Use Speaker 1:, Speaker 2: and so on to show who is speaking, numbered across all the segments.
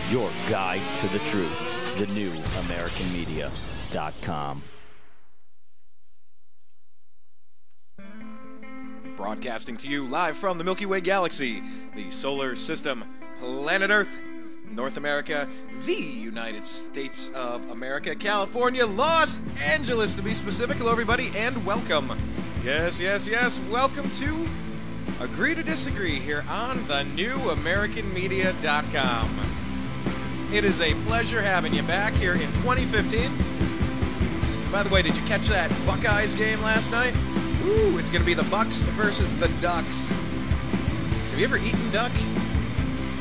Speaker 1: Your guide to the truth. thenewamericanmedia.com.
Speaker 2: Broadcasting to you live from the Milky Way Galaxy, the solar system, planet Earth, North America, the United States of America, California, Los Angeles to be specific. Hello everybody and welcome. Yes, welcome to Agree to Disagree here on thenewamericanmedia.com. It is a pleasure having you back here in 2015. By the way, did you catch that Buckeyes game last night? Ooh, it's going to be the Bucks versus the Ducks. Have you ever eaten duck?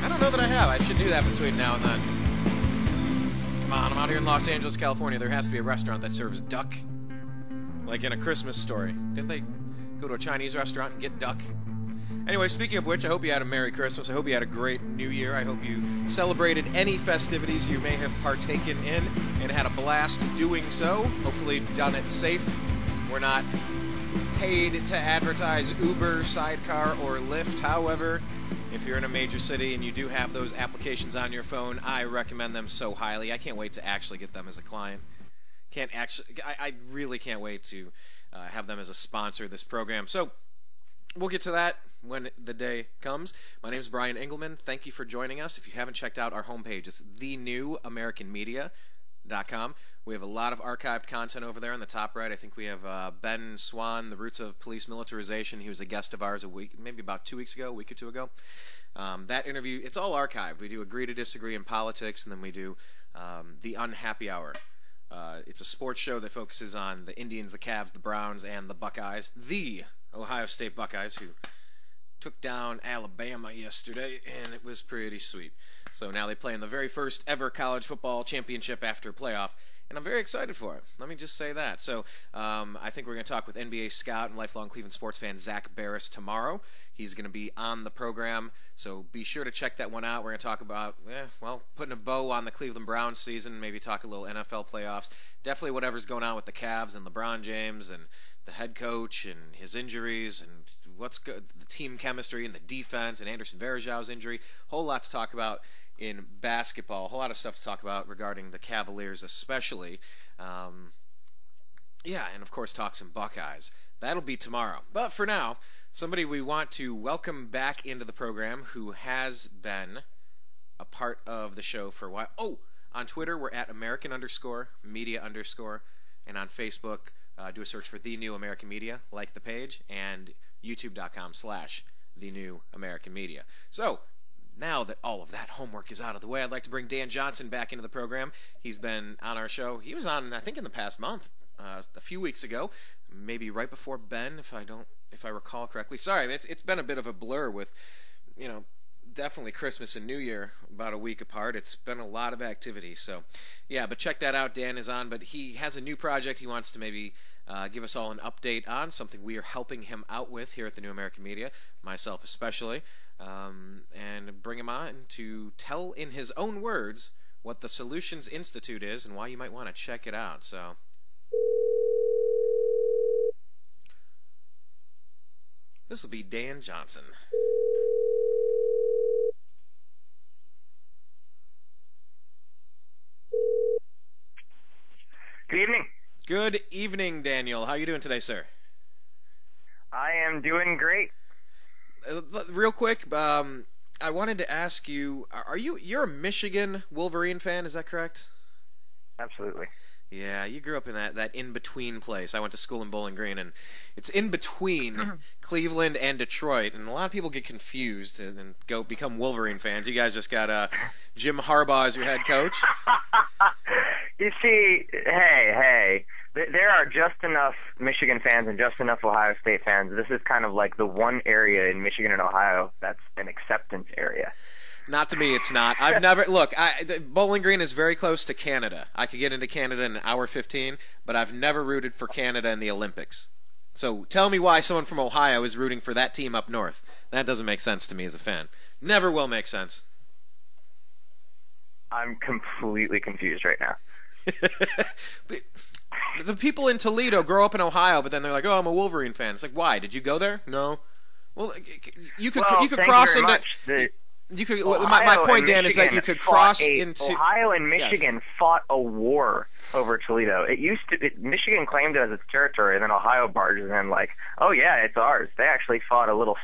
Speaker 2: I don't know that I have. I should do that between now and then. Come on, I'm out here in Los Angeles, California. There has to be a restaurant that serves duck. Like in A Christmas Story. Didn't they go to a Chinese restaurant and get duck? Anyway, speaking of which, I hope you had a Merry Christmas. I hope you had a great New Year. I hope you celebrated any festivities you may have partaken in and had a blast doing so. Hopefully done it safe. We're not paid to advertise Uber, Sidecar, or Lyft. However, if you're in a major city and you do have those applications on your phone, I recommend them so highly. I can't wait to actually get them as a client. I really can't wait to have them as a sponsor of this program. So we'll get to that when the day comes. My name is Brian Engelman. Thank you for joining us. If you haven't checked out our homepage, it's theNewAmericanMedia.com. We have a lot of archived content over there in the top right. I think we have Ben Swan, The Roots of Police Militarization. He was a guest of ours maybe about 2 weeks ago, a week or two ago. That interview, it's all archived. We do Agree to Disagree in politics, and then we do The Unhappy Hour. It's a sports show that focuses on the Indians, the Cavs, the Browns, and the Buckeyes. The Ohio State Buckeyes, who took down Alabama yesterday, and it was pretty sweet. So now they play in the very first ever college football championship after a playoff, and I'm very excited for it. Let me just say that. So I think we're going to talk with NBA scout and lifelong Cleveland sports fan Zach Barris tomorrow. He's going to be on the program, so be sure to check that one out. We're going to talk about, putting a bow on the Cleveland Browns season, maybe talk a little NFL playoffs. Definitely whatever's going on with the Cavs and LeBron James and the head coach and his injuries and what's good, the team chemistry and the defense and Anderson Varejão's injury. Whole lot to talk about in basketball. A whole lot of stuff to talk about regarding the Cavaliers especially. And of course talk some Buckeyes. That'll be tomorrow. But for now, somebody we want to welcome back into the program who has been a part of the show for a while. Oh, on Twitter we're at American_media_, and on Facebook do a search for The New American Media, like the page, and youtube.com/The New American Media. So, now that all of that homework is out of the way, I'd like to bring Dan Johnson back into the program. He's been on our show. He was on, I think, in the past month, a few weeks ago, maybe right before Ben, if I recall correctly. Sorry, it's been a bit of a blur with, definitely Christmas and New Year about a week apart. It's been a lot of activity. So, yeah, but check that out. Dan is on, but he has a new project he wants to maybe give us all an update on, something we are helping him out with here at the New American Media, myself especially, and bring him on to tell in his own words what the Solutions Institute is and why you might want to check it out. So this will be Dan Johnson.
Speaker 3: Good evening.
Speaker 2: Good evening, Daniel. How are you doing today, sir?
Speaker 3: I am doing great.
Speaker 2: Real quick, I wanted to ask you, you're a Michigan Wolverine fan, is that correct?
Speaker 3: Absolutely.
Speaker 2: Yeah, you grew up in that in-between place. I went to school in Bowling Green, and it's in between Cleveland and Detroit, and a lot of people get confused and go become Wolverine fans. You guys just got Jim Harbaugh as your head coach.
Speaker 3: You see, hey, there are just enough Michigan fans and just enough Ohio State fans. This is kind of like the one area in Michigan and Ohio that's an acceptance area.
Speaker 2: Not to me, it's not. I've never look. Bowling Green is very close to Canada. I could get into Canada in an hour 15, but I've never rooted for Canada in the Olympics. So tell me why someone from Ohio is rooting for that team up north. That doesn't make sense to me as a fan. Never will make sense.
Speaker 3: I'm completely confused right now.
Speaker 2: The people in Toledo grow up in Ohio, but then they're like, "Oh, I'm a Wolverine fan." It's like, why? Did you go there? No. Well, you could cross into You could. My point, Dan, is that you could cross into
Speaker 3: Ohio and Michigan fought a war over Toledo. Michigan claimed it as its territory, and then Ohio barges in like, oh yeah, it's ours. They actually fought a little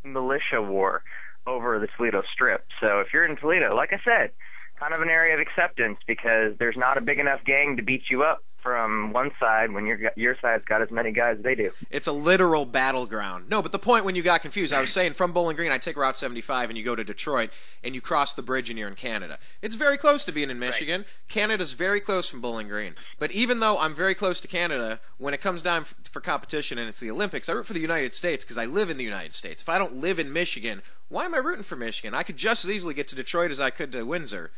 Speaker 3: militia war over the Toledo Strip. So if you're in Toledo, like I said, kind of an area of acceptance because there's not a big enough gang to beat you up from one side when your side's got as many guys as they do.
Speaker 2: It's a literal battleground. No, but the point when you got confused, I was saying from Bowling Green, I take Route 75 and you go to Detroit and you cross the bridge and you're in Canada. It's very close to being in Michigan. Right. Canada's very close from Bowling Green. But even though I'm very close to Canada, when it comes down for competition and it's the Olympics, I root for the United States because I live in the United States. If I don't live in Michigan, why am I rooting for Michigan? I could just as easily get to Detroit as I could to Windsor.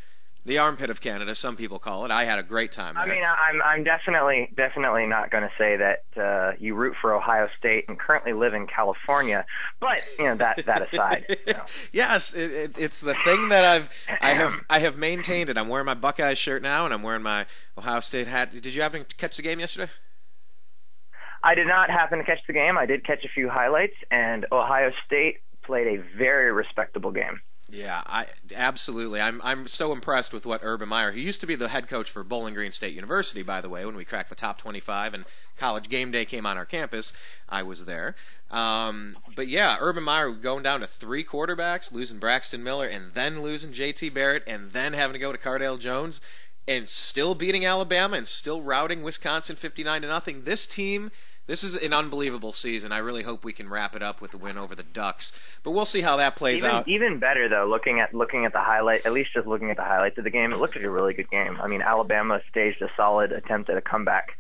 Speaker 2: The armpit of Canada, some people call it. I had a great time there.
Speaker 3: I mean, I'm definitely not going to say that you root for Ohio State and currently live in California, but that aside.
Speaker 2: Yes, it's the thing that I have maintained it. I'm wearing my Buckeyes shirt now, and I'm wearing my Ohio State hat. Did you happen to catch the game yesterday?
Speaker 3: I did not happen to catch the game. I did catch a few highlights, and Ohio State played a very respectable game.
Speaker 2: Yeah, absolutely. I'm so impressed with what Urban Meyer, who used to be the head coach for Bowling Green State University, by the way, when we cracked the top 25 and College Game Day came on our campus, I was there. But yeah, Urban Meyer going down to 3 quarterbacks, losing Braxton Miller, and then losing J.T. Barrett, and then having to go to Cardale Jones, and still beating Alabama and still routing Wisconsin 59-0. This team. This is an unbelievable season. I really hope we can wrap it up with a win over the Ducks. But we'll see how that plays out.
Speaker 3: Even better, though, looking at the highlight, at least just looking at the highlights of the game, it looked like a really good game. I mean, Alabama staged a solid attempt at a comeback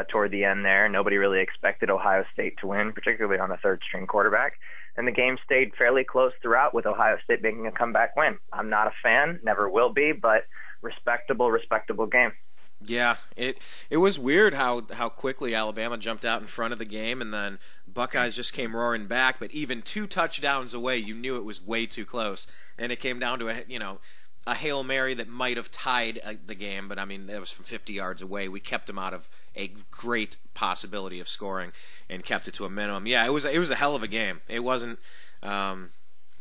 Speaker 3: toward the end there. Nobody really expected Ohio State to win, particularly on a third-string quarterback. And the game stayed fairly close throughout with Ohio State making a comeback win. I'm not a fan, never will be, but respectable game.
Speaker 2: Yeah, it was weird how quickly Alabama jumped out in front of the game, and then Buckeyes just came roaring back. But even 2 touchdowns away, you knew it was way too close, and it came down to a Hail Mary that might have tied the game. But I mean, that was from 50 yards away. We kept them out of a great possibility of scoring and kept it to a minimum. Yeah, it was a hell of a game. It wasn't.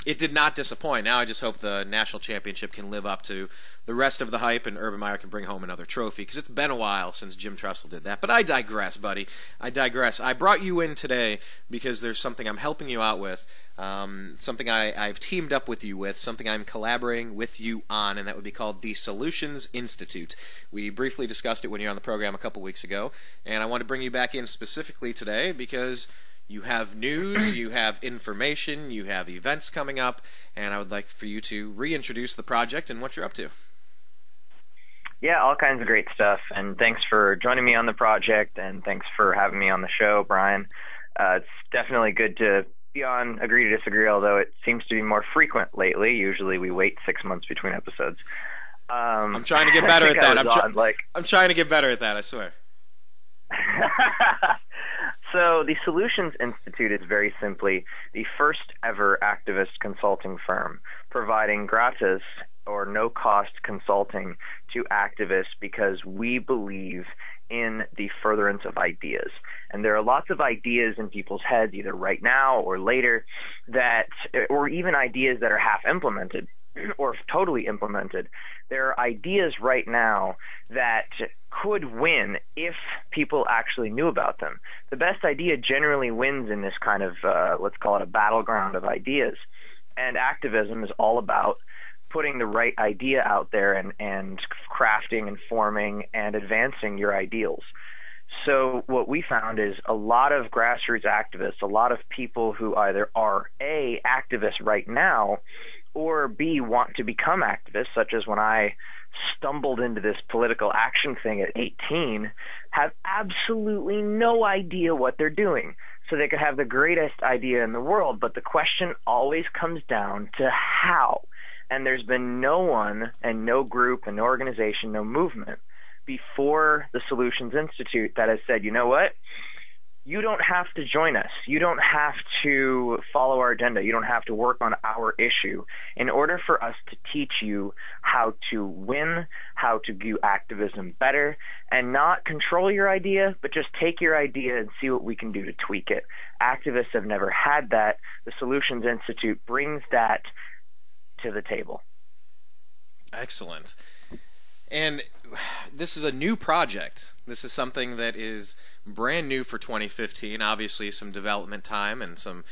Speaker 2: It did not disappoint. Now I just hope the national championship can live up to the rest of the hype and Urban Meyer can bring home another trophy because it's been a while since Jim Tressel did that. But I digress, buddy. I digress. I brought you in today because there's something I'm helping you out with, something I've teamed up with you with, something I'm collaborating with you on, and that would be called the Solutions Institute. We briefly discussed it when you were on the program a couple weeks ago, and I want to bring you back in specifically today because you have news, you have information, you have events coming up, and I would like for you to reintroduce the project and what you're up to.
Speaker 3: Yeah, all kinds of great stuff, and thanks for joining me on the project, and thanks for having me on the show, Brian. It's definitely good to be on Agree to Disagree, although it seems to be more frequent lately. Usually we wait 6 months between episodes.
Speaker 2: I'm trying to get better at that. I'm trying to get better at that, I swear.
Speaker 3: So the Solutions Institute is very simply the first ever activist consulting firm providing gratis or no-cost consulting to activists because we believe in the furtherance of ideas. And there are lots of ideas in people's heads, either right now or later, or even ideas that are half implemented or totally implemented. There are ideas right now that could win if people actually knew about them. The best idea generally wins in this kind of, let's call it a battleground of ideas. And activism is all about putting the right idea out there and crafting and forming and advancing your ideals. So what we found is a lot of grassroots activists, a lot of people who either are A, activists right now, or B, want to become activists, such as when I stumbled into this political action thing at 18, have absolutely no idea what they're doing. So they could have the greatest idea in the world, but the question always comes down to how. And there's been no one and no group and no organization, no movement before the Solutions Institute that has said, you know what? You don't have to join us. You don't have to follow our agenda. You don't have to work on our issue in order for us to teach you how to win, how to do activism better, and not control your idea, but just take your idea and see what we can do to tweak it. Activists have never had that. The Solutions Institute brings that to the table.
Speaker 2: Excellent. And this is a new project. This is something that is brand new for 2015. Obviously, some development time and some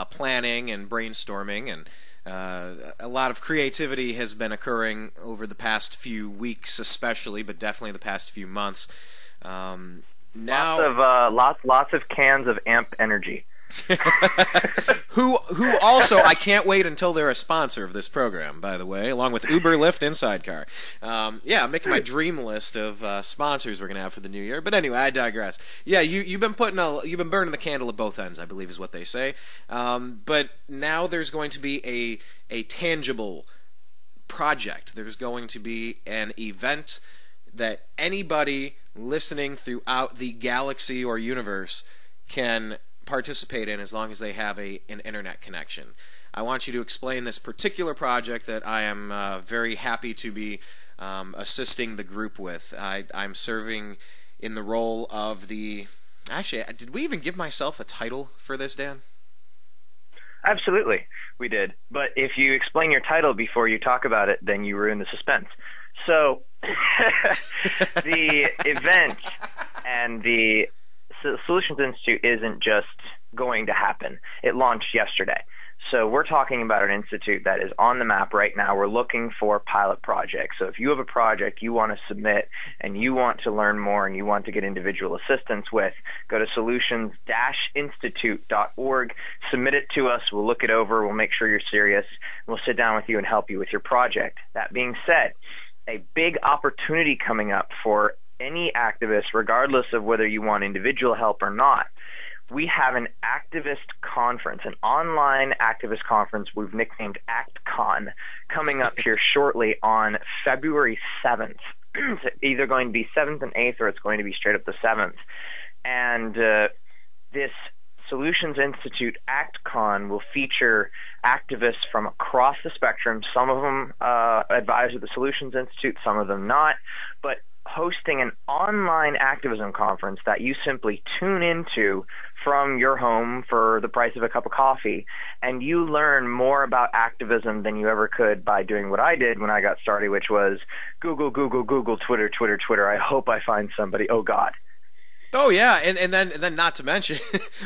Speaker 2: planning and brainstorming, and a lot of creativity has been occurring over the past few weeks, especially, but definitely the past few months.
Speaker 3: Lots of cans of AMP Energy.
Speaker 2: who also, I can't wait until they're a sponsor of this program, by the way, along with Uber, Lyft, and Sidecar. Yeah, I'm making my dream list of sponsors we're gonna have for the new year. But anyway, I digress. Yeah, you've been burning the candle at both ends, I believe is what they say. But now there's going to be a tangible project. There's going to be an event that anybody listening throughout the galaxy or universe can participate in as long as they have an internet connection. I want you to explain this particular project that I am very happy to be assisting the group with. I'm serving in the role of the... Actually, did we even give myself a title for this, Dan?
Speaker 3: Absolutely, we did. But if you explain your title before you talk about it, then you ruin the suspense. So, the event and the Solutions Institute isn't just going to happen. It launched yesterday. So we're talking about an institute that is on the map right now. We're looking for pilot projects. So if you have a project you want to submit and you want to learn more and you want to get individual assistance with, go to solutions-institute.org, submit it to us. We'll look it over. We'll make sure you're serious. We'll sit down with you and help you with your project. That being said, a big opportunity coming up for any activist, regardless of whether you want individual help or not. We have an activist conference, an online activist conference we've nicknamed ActCon, coming up here shortly on February 7th. It's either going to be 7th and 8th, or it's going to be straight up the 7th. And this Solutions Institute ActCon will feature activists from across the spectrum. Some of them advise at the Solutions Institute, some of them not. But hosting an online activism conference that you simply tune into from your home for the price of a cup of coffee, and you learn more about activism than you ever could by doing what I did when I got started, which was Google, Twitter. I hope I find somebody. Oh, God.
Speaker 2: Oh, yeah, and then not to mention,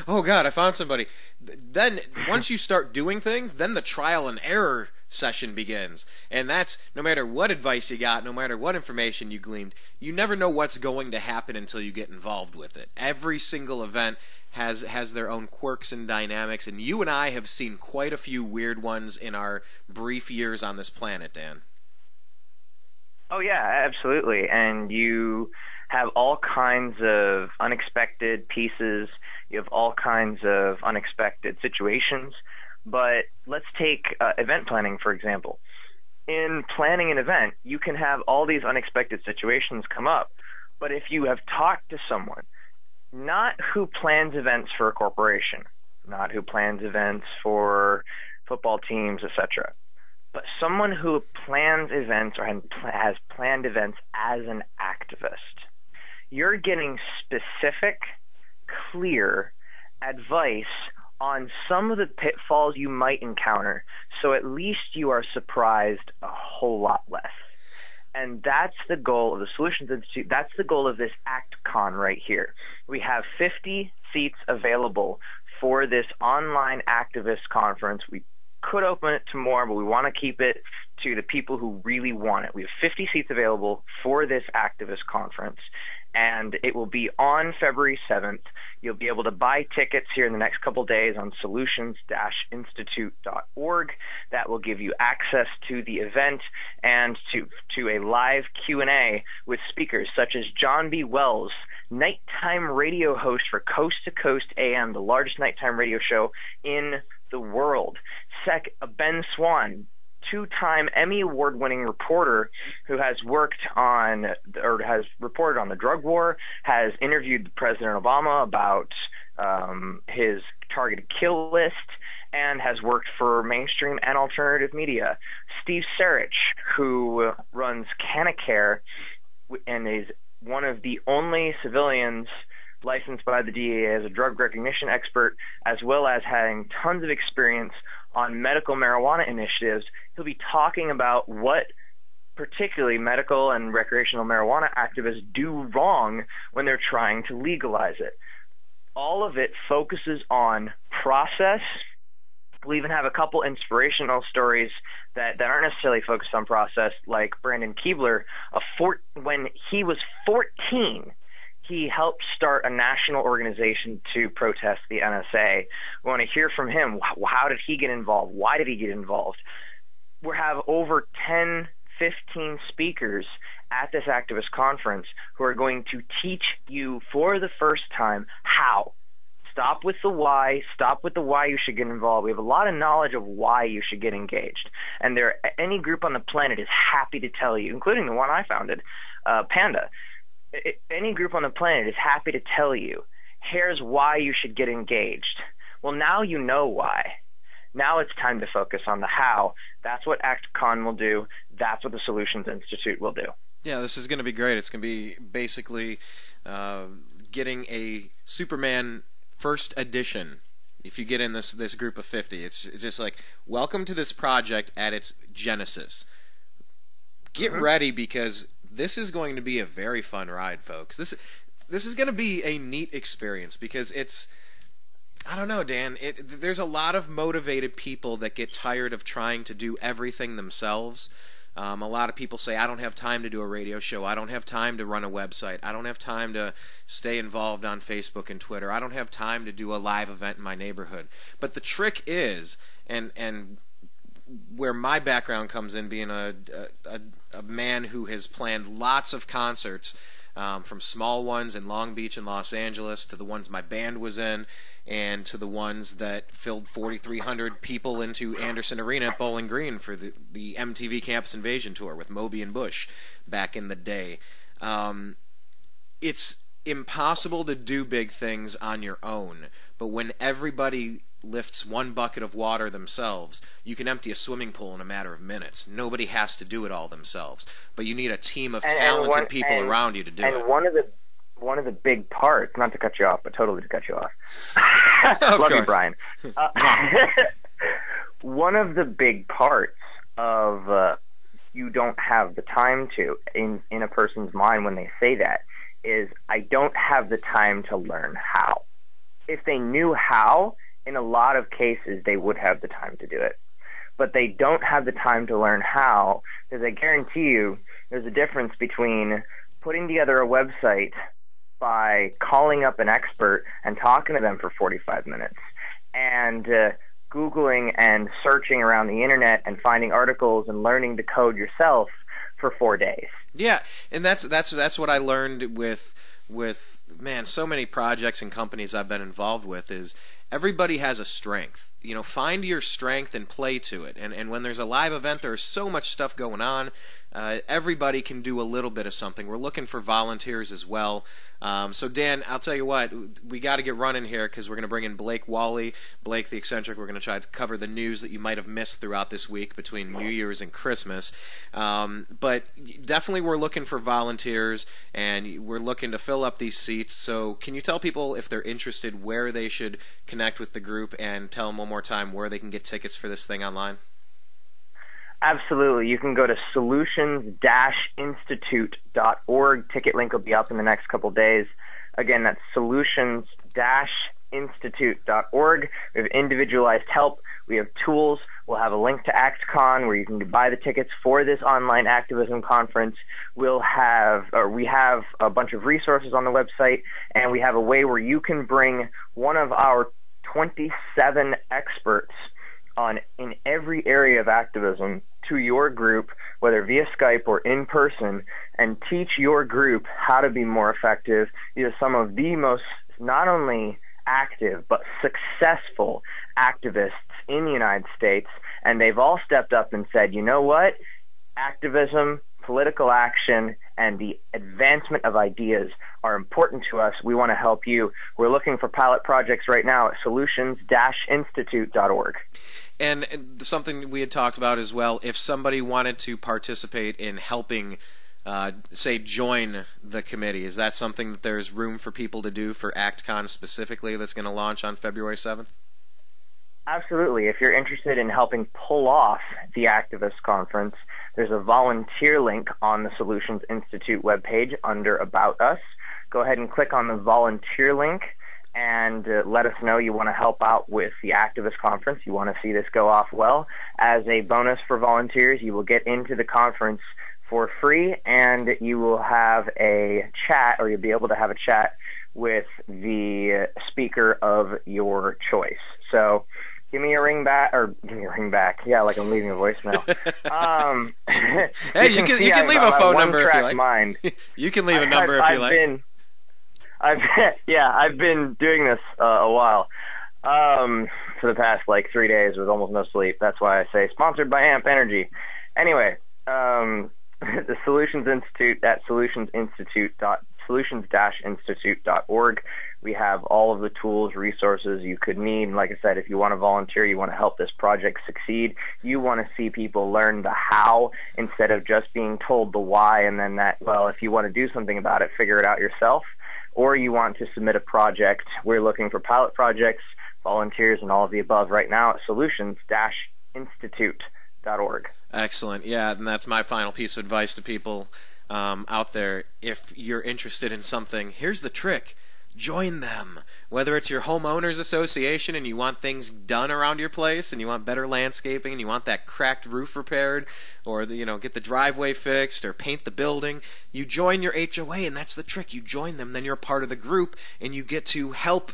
Speaker 2: oh, God, I found somebody. Then once you start doing things, then the trial and error session begins. And that's no matter what advice you got, no matter what information you gleaned, you never know what's going to happen until you get involved with it. Every single event has their own quirks and dynamics, and you and I have seen quite a few weird ones in our brief years on this planet, Dan.
Speaker 3: Oh, yeah, absolutely. And you have all kinds of unexpected pieces. You have all kinds of unexpected situations. But let's take event planning, for example. In planning an event, you can have all these unexpected situations come up. But if you have talked to someone, not who plans events for a corporation, not who plans events for football teams, etc., but someone who plans events or has planned events as an activist, you're getting specific, clear advice on some of the pitfalls you might encounter, so at least you are surprised a whole lot less. And that's the goal of the Solutions Institute. That's the goal of this ActCon right here. We have 50 seats available for this online activist conference. We could open it to more, but we want to keep it to the people who really want it. We have 50 seats available for this activist conference, and it will be on February 7th. You'll be able to buy tickets here in the next couple days on solutions-institute.org. That will give you access to the event and to a live Q&A with speakers such as John B. Wells, nighttime radio host for Coast to Coast AM, the largest nighttime radio show in the world. Ben Swan, two-time Emmy Award-winning reporter who has worked on or has reported on the drug war, has interviewed President Obama about his targeted kill list, and has worked for mainstream and alternative media. Steve Sarich, who runs Canacare and is one of the only civilians licensed by the DEA as a drug recognition expert, as well as having tons of experience on medical marijuana initiatives, he'll be talking about what particularly medical and recreational marijuana activists do wrong when they're trying to legalize it. All of it focuses on process. We even have a couple inspirational stories that aren't necessarily focused on process, like Brandon Keebler. When he was 14, he helped start a national organization to protest the NSA. We want to hear from him. How did he get involved? Why did he get involved? We have over 10, 15 speakers at this activist conference who are going to teach you for the first time how. Stop with the why. Stop with the why you should get involved. We have a lot of knowledge of why you should get engaged. And any group on the planet is happy to tell you, including the one I founded, Panda. Any group on the planet is happy to tell you, here's why you should get engaged. Well, now you know why. Now it's time to focus on the how. That's what ActCon will do. That's what the Solutions Institute will do.
Speaker 2: Yeah, this is going to be great. It's going to be basically getting a Superman first edition. If you get in this group of 50, it's just like, welcome to this project at its genesis. Get ready, because this is going to be a very fun ride, folks. This is going to be a neat experience, because it's, I don't know, Dan, there's a lot of motivated people that get tired of trying to do everything themselves. A lot of people say, I don't have time to do a radio show. I don't have time to run a website. I don't have time to stay involved on Facebook and Twitter. I don't have time to do a live event in my neighborhood. But the trick is, and where my background comes in, being a man who has planned lots of concerts, from small ones in Long Beach and Los Angeles to the ones my band was in, and to the ones that filled 4,300 people into Anderson Arena at Bowling Green for the MTV Campus Invasion Tour with Moby and Bush back in the day. It's impossible to do big things on your own, but when everybody lifts one bucket of water themselves, you can empty a swimming pool in a matter of minutes. Nobody has to do it all themselves, but you need a team of talented people around you to do it.
Speaker 3: And one of the big parts, not to cut you off, but totally to cut you off. Love you, Brian. One of the big parts of you don't have the time to, in a person's mind when they say that, is I don't have the time to learn how. If they knew how, in a lot of cases they would have the time to do it. But they don't have the time to learn how, because I guarantee you there's a difference between putting together a website by calling up an expert and talking to them for 45 minutes and Googling and searching around the internet and finding articles and learning to code yourself for 4 days.
Speaker 2: Yeah, and that's what I learned with man, so many projects and companies I've been involved with is everybody has a strength. You know, find your strength and play to it. And when there's a live event, there's so much stuff going on. Everybody can do a little bit of something. We're looking for volunteers as well. So Dan, I'll tell you what, we got to get running here because we're going to bring in Blake Walley, Blake the Eccentric. We're going to try to cover the news that you might have missed throughout this week between New Year's and Christmas. But definitely we're looking for volunteers, and we're looking to fill up these seats. So can you tell people, if they're interested, where they should connect with the group, and tell them one more time where they can get tickets for this thing online?
Speaker 3: Absolutely. You can go to solutions-institute.org. Ticket link will be up in the next couple days. Again, that's solutions-institute.org. We have individualized help. We have tools. We'll have a link to ActCon where you can buy the tickets for this online activism conference. We have a bunch of resources on the website, and we have a way where you can bring one of our 27 experts in every area of activism to your group, whether via Skype or in person, and teach your group how to be more effective. These are some of the most not only active but successful activists in the United States, and they've all stepped up and said, you know what? Activism, political action, and the advancement of ideas are important to us. We want to help you. We're looking for pilot projects right now at solutions-institute.org.
Speaker 2: And something we had talked about as well, if somebody wanted to participate in helping, say, join the committee, is that something that there's room for people to do for ActCon specifically that's going to launch on February 7th?
Speaker 3: Absolutely. If you're interested in helping pull off the activist conference, there's a volunteer link on the Solutions Institute webpage under About Us. Go ahead and click on the volunteer link and let us know you want to help out with the activist conference. You want to see this go off well. As a bonus for volunteers, you will get into the conference for free, and you will have a chat, or you'll be able to have a chat with the speaker of your choice. So give me a ring back, Yeah, like I'm leaving a voicemail.
Speaker 2: Hey, you can leave a phone number if you like.
Speaker 3: Mind.
Speaker 2: You can leave a number if you like.
Speaker 3: I've been doing this a while. For the past 3 days with almost no sleep. That's why I say sponsored by Amp Energy. Anyway, the Solutions Institute at solutions-institute.org. We have all of the tools, resources you could need. And like I said, if you want to volunteer, you want to help this project succeed, you want to see people learn the how instead of just being told the why, and then if you want to do something about it, figure it out yourself. Or you want to submit a project. We're looking for pilot projects, volunteers, and all of the above right now at solutions-institute.org.
Speaker 2: Excellent. Yeah, and that's my final piece of advice to people out there. If you're interested in something, here's the trick. Join them. Whether it's your homeowners association and you want things done around your place and you want better landscaping and you want that cracked roof repaired, or get the driveway fixed or paint the building, you join your HOA, and that's the trick. You join them, then you're a part of the group and you get to help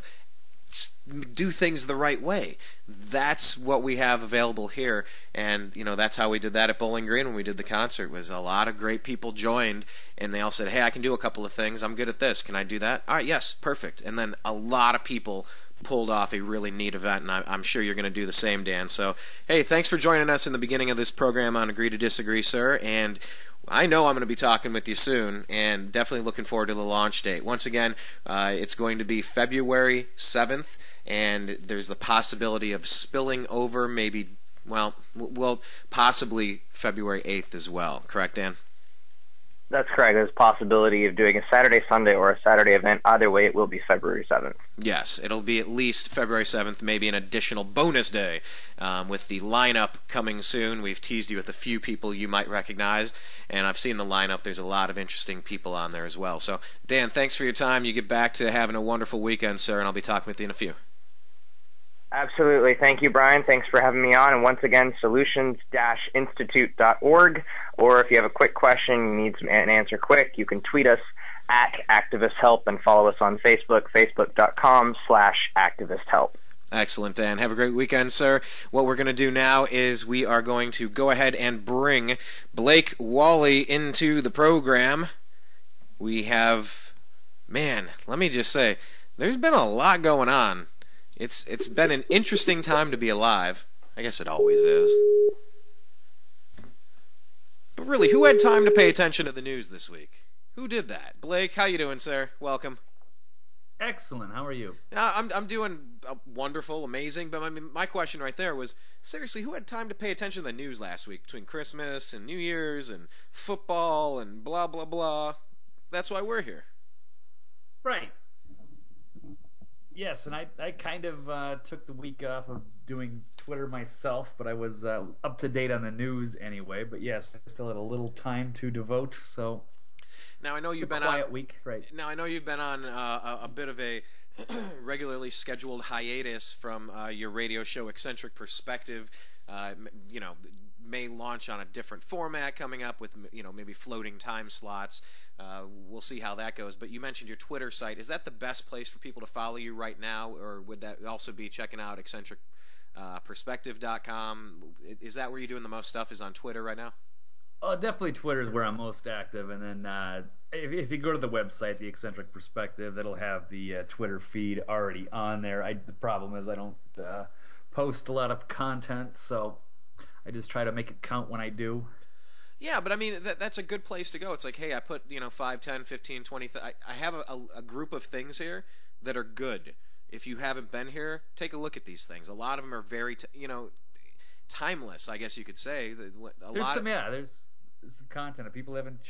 Speaker 2: do things the right way. That's what we have available here, and that's how we did that at Bowling Green when we did the concert. Was a lot of great people joined, and they all said, hey, I can do a couple of things, I'm good at this, can I do that? All right, yes, perfect. And then a lot of people pulled off a really neat event, and I'm sure you're going to do the same, Dan. So hey, thanks for joining us in the beginning of this program on Agree to Disagree, sir, and I know I'm going to be talking with you soon, and definitely looking forward to the launch date. Once again, it's going to be February 7th, and there's the possibility of spilling over possibly February 8th as well. Correct, Dan?
Speaker 3: That's correct. There's a possibility of doing a Saturday, Sunday, or a Saturday event. Either way, it will be February 7th.
Speaker 2: Yes, it'll be at least February 7th, maybe an additional bonus day with the lineup coming soon. We've teased you with a few people you might recognize, and I've seen the lineup. There's a lot of interesting people on there as well. So, Dan, thanks for your time. You get back to having a wonderful weekend, sir, and I'll be talking with you in a few.
Speaker 3: Absolutely. Thank you, Brian. Thanks for having me on. And once again, solutions-institute.org. Or if you have a quick question, you need an answer quick, you can tweet us at ActivistHelp and follow us on Facebook, facebook.com/ActivistHelp.
Speaker 2: Excellent, Dan. Have a great weekend, sir. What we're going to do now is we are going to go ahead and bring Blake Walley into the program. We have, let me just say, there's been a lot going on. It's been an interesting time to be alive. I guess it always is. But really, who had time to pay attention to the news this week? Who did that? Blake, how you doing, sir? Welcome.
Speaker 4: Excellent. How are you?
Speaker 2: I'm doing wonderful, amazing. But my question right there was, seriously, who had time to pay attention to the news last week between Christmas and New Year's and football and blah, blah, blah? That's why we're here.
Speaker 4: Right. Yes, and I kind of took the week off of doing Twitter myself, but I was up to date on the news anyway. But yes, I still had a little time to devote, so...
Speaker 2: Now I know you've been
Speaker 4: quiet week, right?
Speaker 2: Now I know you've been on a bit of a regularly scheduled hiatus from your radio show, Eccentric Perspective. May launch on a different format coming up with maybe floating time slots. We'll see how that goes. But you mentioned your Twitter site. Is that the best place for people to follow you right now, or would that also be checking out eccentricperspective.com? Is that where you're doing the most stuff? Is on Twitter right now?
Speaker 4: Oh, definitely Twitter is where I'm most active, and then if you go to the website, the Eccentric Perspective, that'll have the Twitter feed already on there. The problem is I don't post a lot of content, so I just try to make it count when I do.
Speaker 2: Yeah, but I mean, that's a good place to go. It's like, hey, I put 5, 10, 15, 20... I have a group of things here that are good. If you haven't been here, take a look at these things. A lot of them are very, timeless, I guess you could say.
Speaker 4: There's some content. If people haven't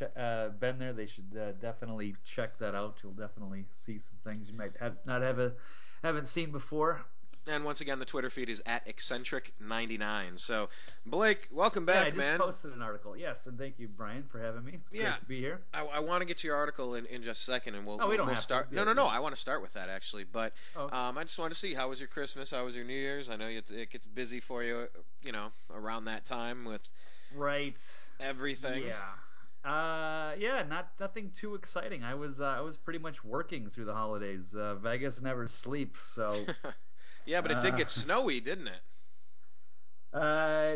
Speaker 4: been there, they should definitely check that out. You'll definitely see some things you might haven't seen before.
Speaker 2: And once again, the Twitter feed is at eccentric99. So, Blake, welcome back, man.
Speaker 4: I just posted an article. Yes, and thank you, Brian, for having me. It's great to be here.
Speaker 2: I want to get to your article in just a second, and we'll start. No. I want to start with that, actually. But I just want to see, how was your Christmas? How was your New Year's? I know it gets busy for you, around that time with everything.
Speaker 4: Yeah. Nothing too exciting. I was pretty much working through the holidays. Vegas never sleeps, so...
Speaker 2: Yeah, but it did get snowy, didn't it?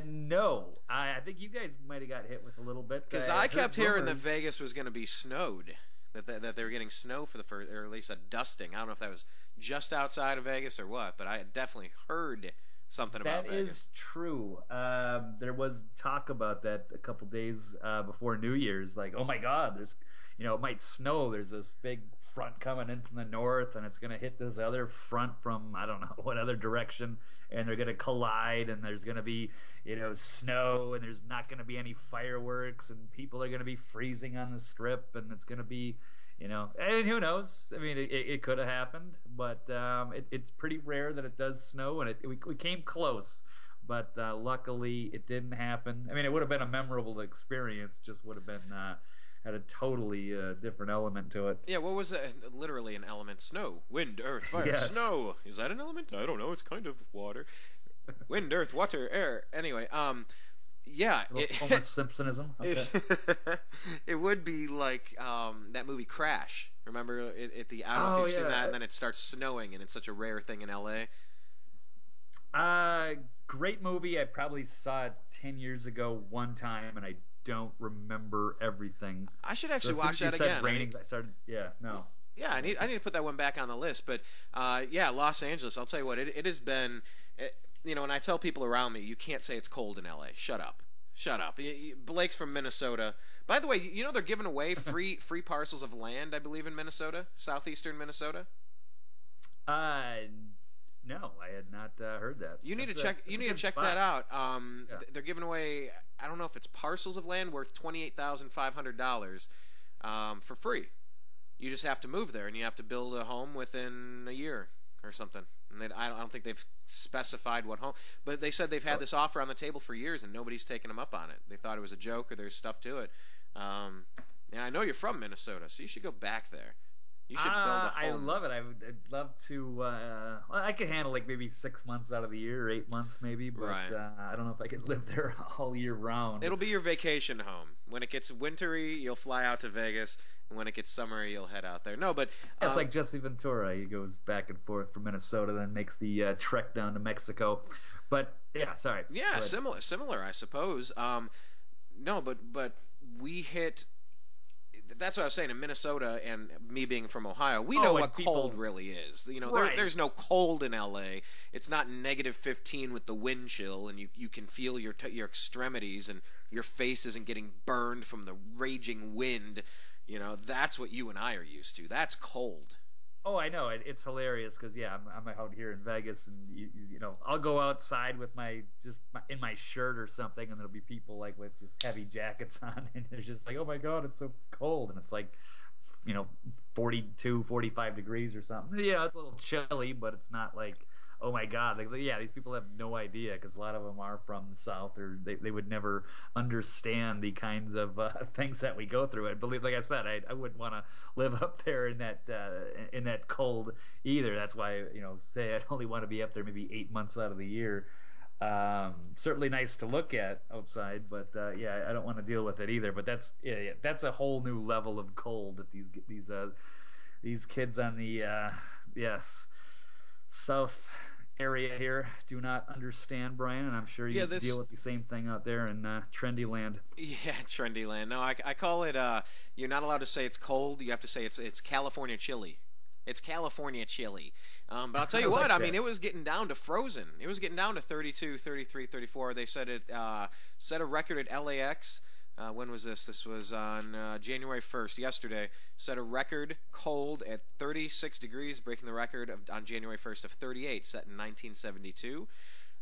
Speaker 4: No. I think you guys might have got hit with a little bit.
Speaker 2: Because I kept hearing that Vegas was going to be snowed. That they were getting snow for the first, or at least a dusting. I don't know if that was just outside of Vegas or what, but I definitely heard something about Vegas.
Speaker 4: That is true. There was talk about that a couple days before New Year's. Like, oh my God, there's, it might snow. There's this big front coming in from the north, and it's going to hit this other front from I don't know what other direction, and they're going to collide, and there's going to be snow, and there's not going to be any fireworks, and people are going to be freezing on the strip, and it's going to be and who knows. I mean, it could have happened, but it's pretty rare that it does snow, and we came close, but luckily it didn't happen. I mean, it would have been a memorable experience, just would have been had a totally different element to it.
Speaker 2: Yeah, what was that? Literally an element. Snow, wind, earth, fire, snow. Is that an element? I don't know. It's kind of water. Wind, earth, water, air. Anyway, yeah.
Speaker 4: Homer Simpsonism. Okay.
Speaker 2: It would be like that movie Crash. Remember I don't know if you've seen that, and then it starts snowing, and it's such a rare thing in L.A.
Speaker 4: Great movie. I probably saw it 10 years ago one time, and I don't remember everything.
Speaker 2: I should actually watch that again.
Speaker 4: Yeah,
Speaker 2: I need to put that one back on the list. But Los Angeles. I'll tell you what, it has been. And I tell people around me, you can't say it's cold in LA. Shut up. Blake's from Minnesota. By the way, they're giving away free parcels of land, I believe, in Minnesota, southeastern Minnesota.
Speaker 4: No, I had not heard that.
Speaker 2: You need to check that out. They're giving away, I don't know if it's parcels of land worth $28,500 for free. You just have to move there, and you have to build a home within a year or something. And I don't think they've specified what home, but they said they've had this offer on the table for years, and nobody's taken them up on it. They thought it was a joke, or there's stuff to it. And I know you're from Minnesota, so you should go back there. You should build a home.
Speaker 4: I love it. I'd love to. I could handle like maybe 6 months out of the year, or 8 months maybe, but I don't know if I could live there all year round.
Speaker 2: It'll be your vacation home. When it gets wintry, you'll fly out to Vegas, and when it gets summery, you'll head out there. No, but
Speaker 4: it's like Jesse Ventura. He goes back and forth from Minnesota, then makes the trek down to Mexico. But yeah, sorry.
Speaker 2: Yeah, similar, I suppose. No, but we hit. That's what I was saying in Minnesota, and me being from Ohio, we know what cold really is. There's no cold in LA. It's not -15 with the wind chill, and you can feel your extremities, and your face isn't getting burned from the raging wind. That's what you and I are used to. That's cold.
Speaker 4: Oh, I know. It's hilarious because I'm out here in Vegas, and I'll go outside with in my shirt or something, and there'll be people like with just heavy jackets on, and they're just like, "Oh my God, it's so cold," and it's like 42, 45 degrees or something. Yeah, it's a little chilly, but it's not like, oh my God, these people have no idea because a lot of them are from the South, or they would never understand the kinds of things that we go through. I believe, like I said, I wouldn't want to live up there in that cold either. That's why say I'd only want to be up there maybe 8 months out of the year. Certainly nice to look at outside, but I don't want to deal with it either. But that's a whole new level of cold that these kids on the South area here do not understand, Brian, and I'm sure you deal with the same thing out there in trendy land.
Speaker 2: Yeah, trendy land. No, I call it. You're not allowed to say it's cold. You have to say it's California chilly. It's California chilly. But I'll tell you what, I mean, it was getting down to frozen. It was getting down to 32, 33, 34. They said it set a record at LAX. When was this? This was on January 1st, yesterday. Set a record cold at 36 degrees, breaking the record on January 1st of 38, set in 1972.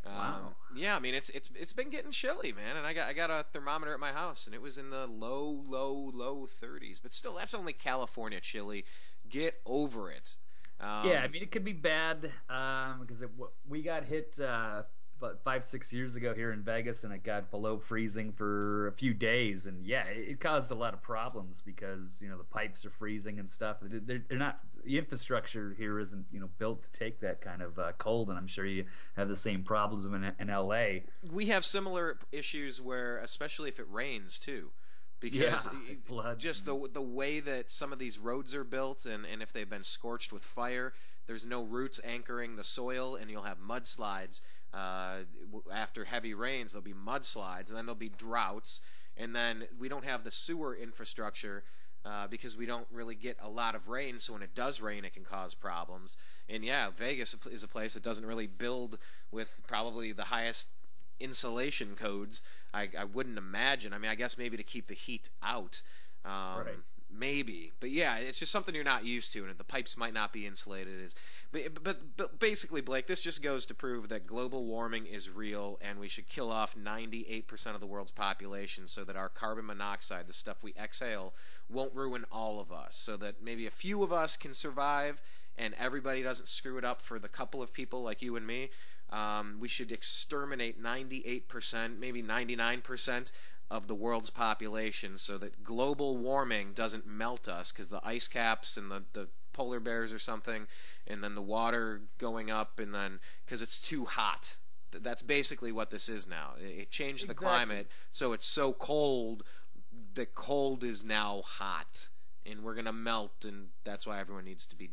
Speaker 4: Wow.
Speaker 2: Yeah, I mean, it's been getting chilly, man. And I got a thermometer at my house, and it was in the low 30s. But still, that's only California chilly. Get over it.
Speaker 4: Yeah, I mean, it could be bad because we got hit about 5-6 years ago here in Vegas, and it got below freezing for a few days, and yeah, it caused a lot of problems because the pipes are freezing and stuff. They're not, the infrastructure here isn't built to take that kind of cold, and I'm sure you have the same problems in LA.
Speaker 2: We have similar issues where, especially if it rains too. Because just the way that some of these roads are built, and if they've been scorched with fire, there's no roots anchoring the soil, and you'll have mudslides. After heavy rains, there'll be mudslides, and then there'll be droughts, and then we don't have the sewer infrastructure because we don't really get a lot of rain, so when it does rain, it can cause problems. And yeah, Vegas is a place that doesn't really build with probably the highest insulation codes. I wouldn't imagine. I mean, I guess maybe to keep the heat out.
Speaker 4: Right.
Speaker 2: Maybe. But yeah, it's just something you're not used to, and the pipes might not be insulated. But basically, Blake, this just goes to prove that global warming is real, and we should kill off 98% of the world's population so that our carbon monoxide, the stuff we exhale, won't ruin all of us, so that maybe a few of us can survive and everybody doesn't screw it up for the couple of people like you and me. We should exterminate 98%, maybe 99% of the world's population so that global warming doesn't melt us, because the ice caps and the polar bears or something, and then the water going up, and then because it's too hot. That's basically what this is now. It changed the climate, so it's so cold. The cold is now hot, and we're gonna melt, and that's why everyone needs to be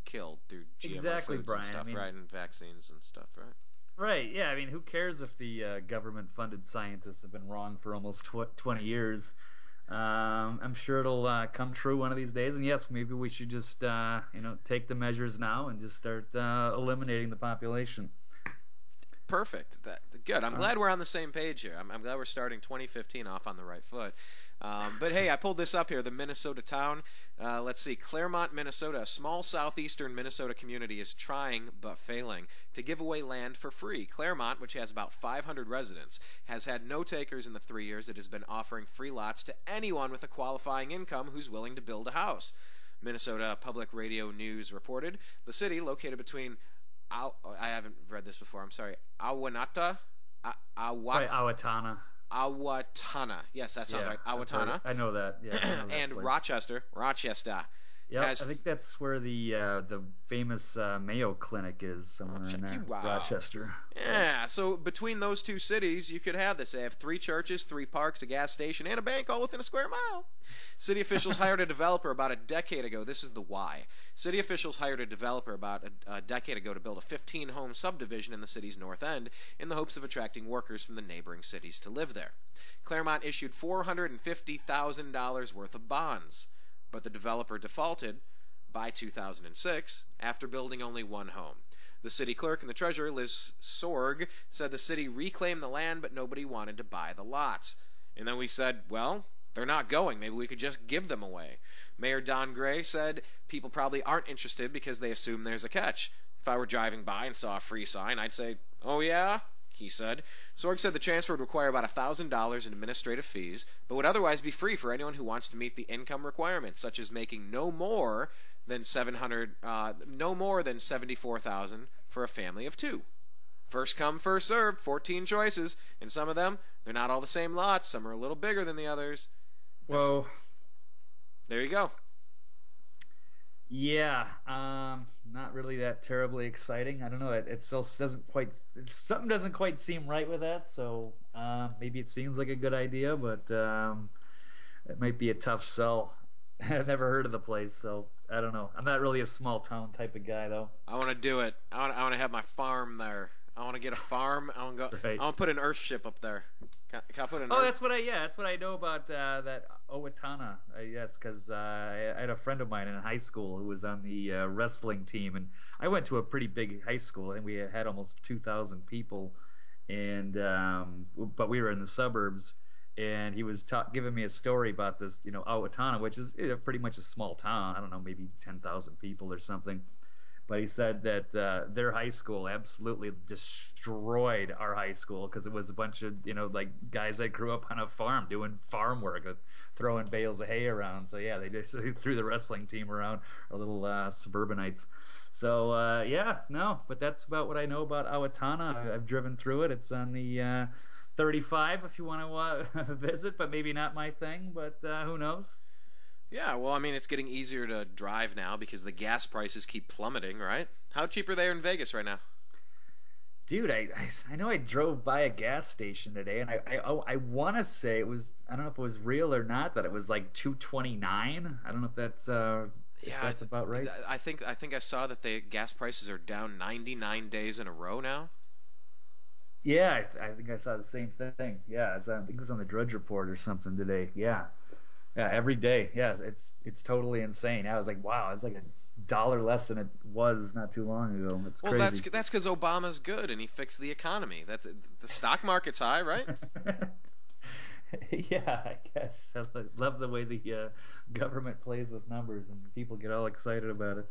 Speaker 2: killed through GMO foods
Speaker 4: Brian.
Speaker 2: and stuff, right? And vaccines and stuff, right?
Speaker 4: Right, yeah, I mean, who cares if the government-funded scientists have been wrong for almost 20 years? I'm sure it'll come true one of these days, and yes, maybe we should just, take the measures now and just start eliminating the population.
Speaker 2: Perfect. Good. I'm glad we're on the same page here. I'm glad we're starting 2015 off on the right foot. But hey, I pulled this up here, the Minnesota town. Let's see, Claremont, Minnesota, a small southeastern Minnesota community, is trying, but failing, to give away land for free. Claremont, which has about 500 residents, has had no takers in the 3 years it has been offering free lots to anyone with a qualifying income who's willing to build a house. Minnesota Public Radio News reported the city, located between I haven't read this before, I'm sorry, Awatana. Awatana. Yes, that sounds right. Awatana.
Speaker 4: I know that. Yeah. I know that
Speaker 2: and
Speaker 4: place.
Speaker 2: Rochester.
Speaker 4: Yeah, I think that's where the famous Mayo Clinic is, somewhere in there.
Speaker 2: Wow.
Speaker 4: Rochester.
Speaker 2: Yeah, so between those two cities, you could have this. They have 3 churches, 3 parks, a gas station, and a bank all within a square mile. City officials hired a developer about a decade ago. This is the why. City officials hired a developer about a decade ago to build a 15-home subdivision in the city's north end in the hopes of attracting workers from the neighboring cities to live there. Claremont issued $450,000 worth of bonds, but the developer defaulted by 2006 after building only 1 home. The city clerk and the treasurer, Liz Sorg, said the city reclaimed the land, but nobody wanted to buy the lots. And then we said, well, they're not going. Maybe we could just give them away. Mayor Don Gray said people probably aren't interested because they assume there's a catch. If I were driving by and saw a free sign, I'd say, oh yeah? He said. Sorg said the transfer would require about $1,000 in administrative fees, but would otherwise be free for anyone who wants to meet the income requirements, such as making no more than $74,000 for a family of 2. First come, first served, 14 choices, and some of them, they're not all the same lots. Some are a little bigger than the others.
Speaker 4: Whoa.
Speaker 2: There you go.
Speaker 4: Yeah, not really that terribly exciting. I don't know. It still doesn't quite. Something doesn't quite seem right with that. So maybe it seems like a good idea, but it might be a tough sell. I've never heard of the place, so I don't know. I'm not really a small town type of guy, though.
Speaker 2: I want to do it. I want to have my farm there. I want to get a farm. I want to go.
Speaker 4: Right.
Speaker 2: I want to put an Earthship up there. Can I put an?
Speaker 4: Oh, that's what I know about that Owatonna. Yes, because I had a friend of mine in high school who was on the wrestling team, and I went to a pretty big high school, and we had almost 2,000 people, and but we were in the suburbs, and he was giving me a story about this, Owatonna, which is pretty much a small town. I don't know, maybe 10,000 people or something. but he said that their high school absolutely destroyed our high school because it was a bunch of like guys that grew up on a farm doing farm work, throwing bales of hay around. So yeah, they just threw the wrestling team around, our little suburbanites. So but that's about what I know about Owatonna. I've driven through it. It's on the 35 if you want to visit, but maybe not my thing. But who knows?
Speaker 2: Yeah, well, I mean, it's getting easier to drive now because the gas prices keep plummeting, right? How cheap are they in Vegas right now?
Speaker 4: Dude, I know I drove by a gas station today, and I want to say it was, I don't know if it was real or not, that it was like $2.29. I don't know if that's that's about right.
Speaker 2: I think I saw that the gas prices are down 99 days in a row now.
Speaker 4: Yeah, I think I saw the same thing. Yeah, I think it was on the Drudge Report or something today. Yeah, every day. Yeah, it's totally insane. I was like, wow, it's like $1 less than it was not too long ago. It's crazy.
Speaker 2: Well, that's because Obama's good and he fixed the economy. The stock market's high, right?
Speaker 4: Yeah, I guess. I love the way the government plays with numbers and people get all excited about it.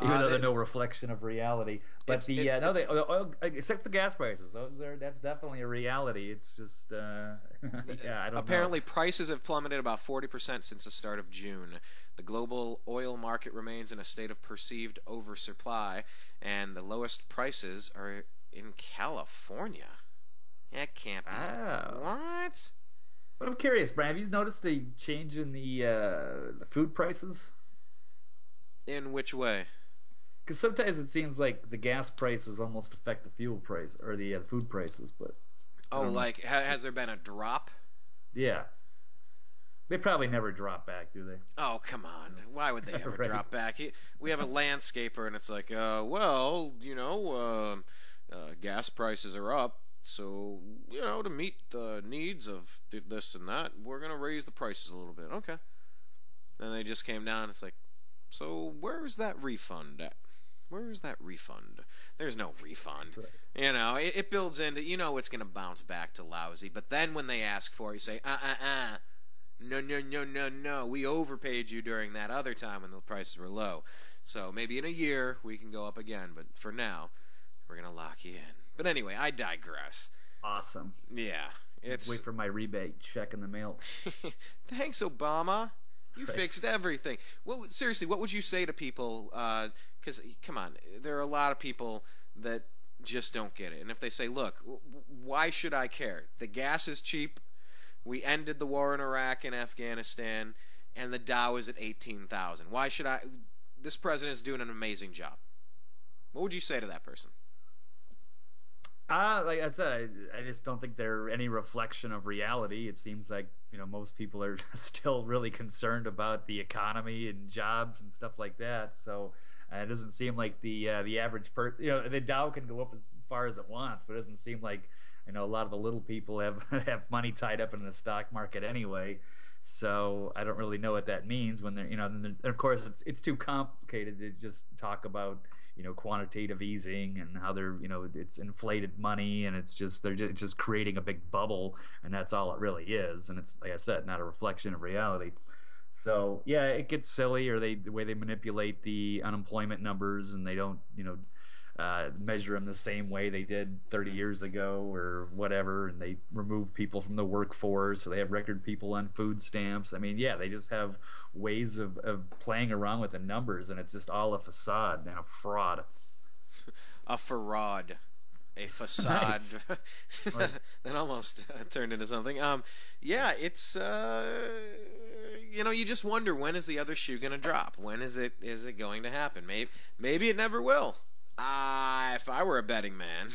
Speaker 4: Even though they're no reflection of reality, but the oil, except the gas prices, that's definitely a reality. It's just I don't
Speaker 2: apparently know. Prices have plummeted about 40% since the start of June. The global oil market remains in a state of perceived oversupply, and the lowest prices are in California. That can't be. What?
Speaker 4: But I'm curious, Brian. Have you noticed a change in the food prices?
Speaker 2: In which way?
Speaker 4: Because sometimes it seems like the gas prices almost affect the fuel price or the food prices, but
Speaker 2: like has there been a drop?
Speaker 4: Yeah, they probably never drop back, do they?
Speaker 2: Oh, come on! Why would they ever
Speaker 4: Right.
Speaker 2: drop back? We have a landscaper, and it's like, gas prices are up, so to meet the needs of this and that, we're gonna raise the prices a little bit. Okay, then they just came down. It's like, so where's that refund at? Where's that refund? There's no refund. Right. It builds into, it's going to bounce back to lousy. But then when they ask for it, you say, no. We overpaid you during that other time when the prices were low. So maybe in a year we can go up again. But for now, we're going to lock you in. But anyway, I digress.
Speaker 4: Awesome.
Speaker 2: Yeah.
Speaker 4: Wait for my rebate check in the mail.
Speaker 2: Thanks, Obama. You fixed everything. Well, seriously, what would you say to people? Because, come on, there are a lot of people that just don't get it. And if they say, look, why should I care? The gas is cheap. We ended the war in Iraq and Afghanistan, and the Dow is at 18,000. Why should I? This president is doing an amazing job. What would you say to that person?
Speaker 4: Like I said, I just don't think they're any reflection of reality. It seems like most people are still really concerned about the economy and jobs and stuff like that. So it doesn't seem like the average person. The Dow can go up as far as it wants, but it doesn't seem like a lot of the little people have money tied up in the stock market anyway. So I don't really know what that means when they're and of course it's too complicated to just talk about quantitative easing and how they're it's inflated money and they're just creating a big bubble, and that's all it really is, and it's, like I said, not a reflection of reality. So yeah, it gets silly, or the way they manipulate the unemployment numbers, and they don't measure them the same way they did 30 years ago or whatever, and they remove people from the workforce, so they have record people on food stamps. I mean, yeah, they just have ways of playing around with the numbers, and it's just all a facade and a fraud.
Speaker 2: A farad. A facade.
Speaker 4: Nice.
Speaker 2: That almost turned into something. Yeah, it's you just wonder, when is the other shoe going to drop? When is it going to happen? Maybe it never will. If I were a betting man.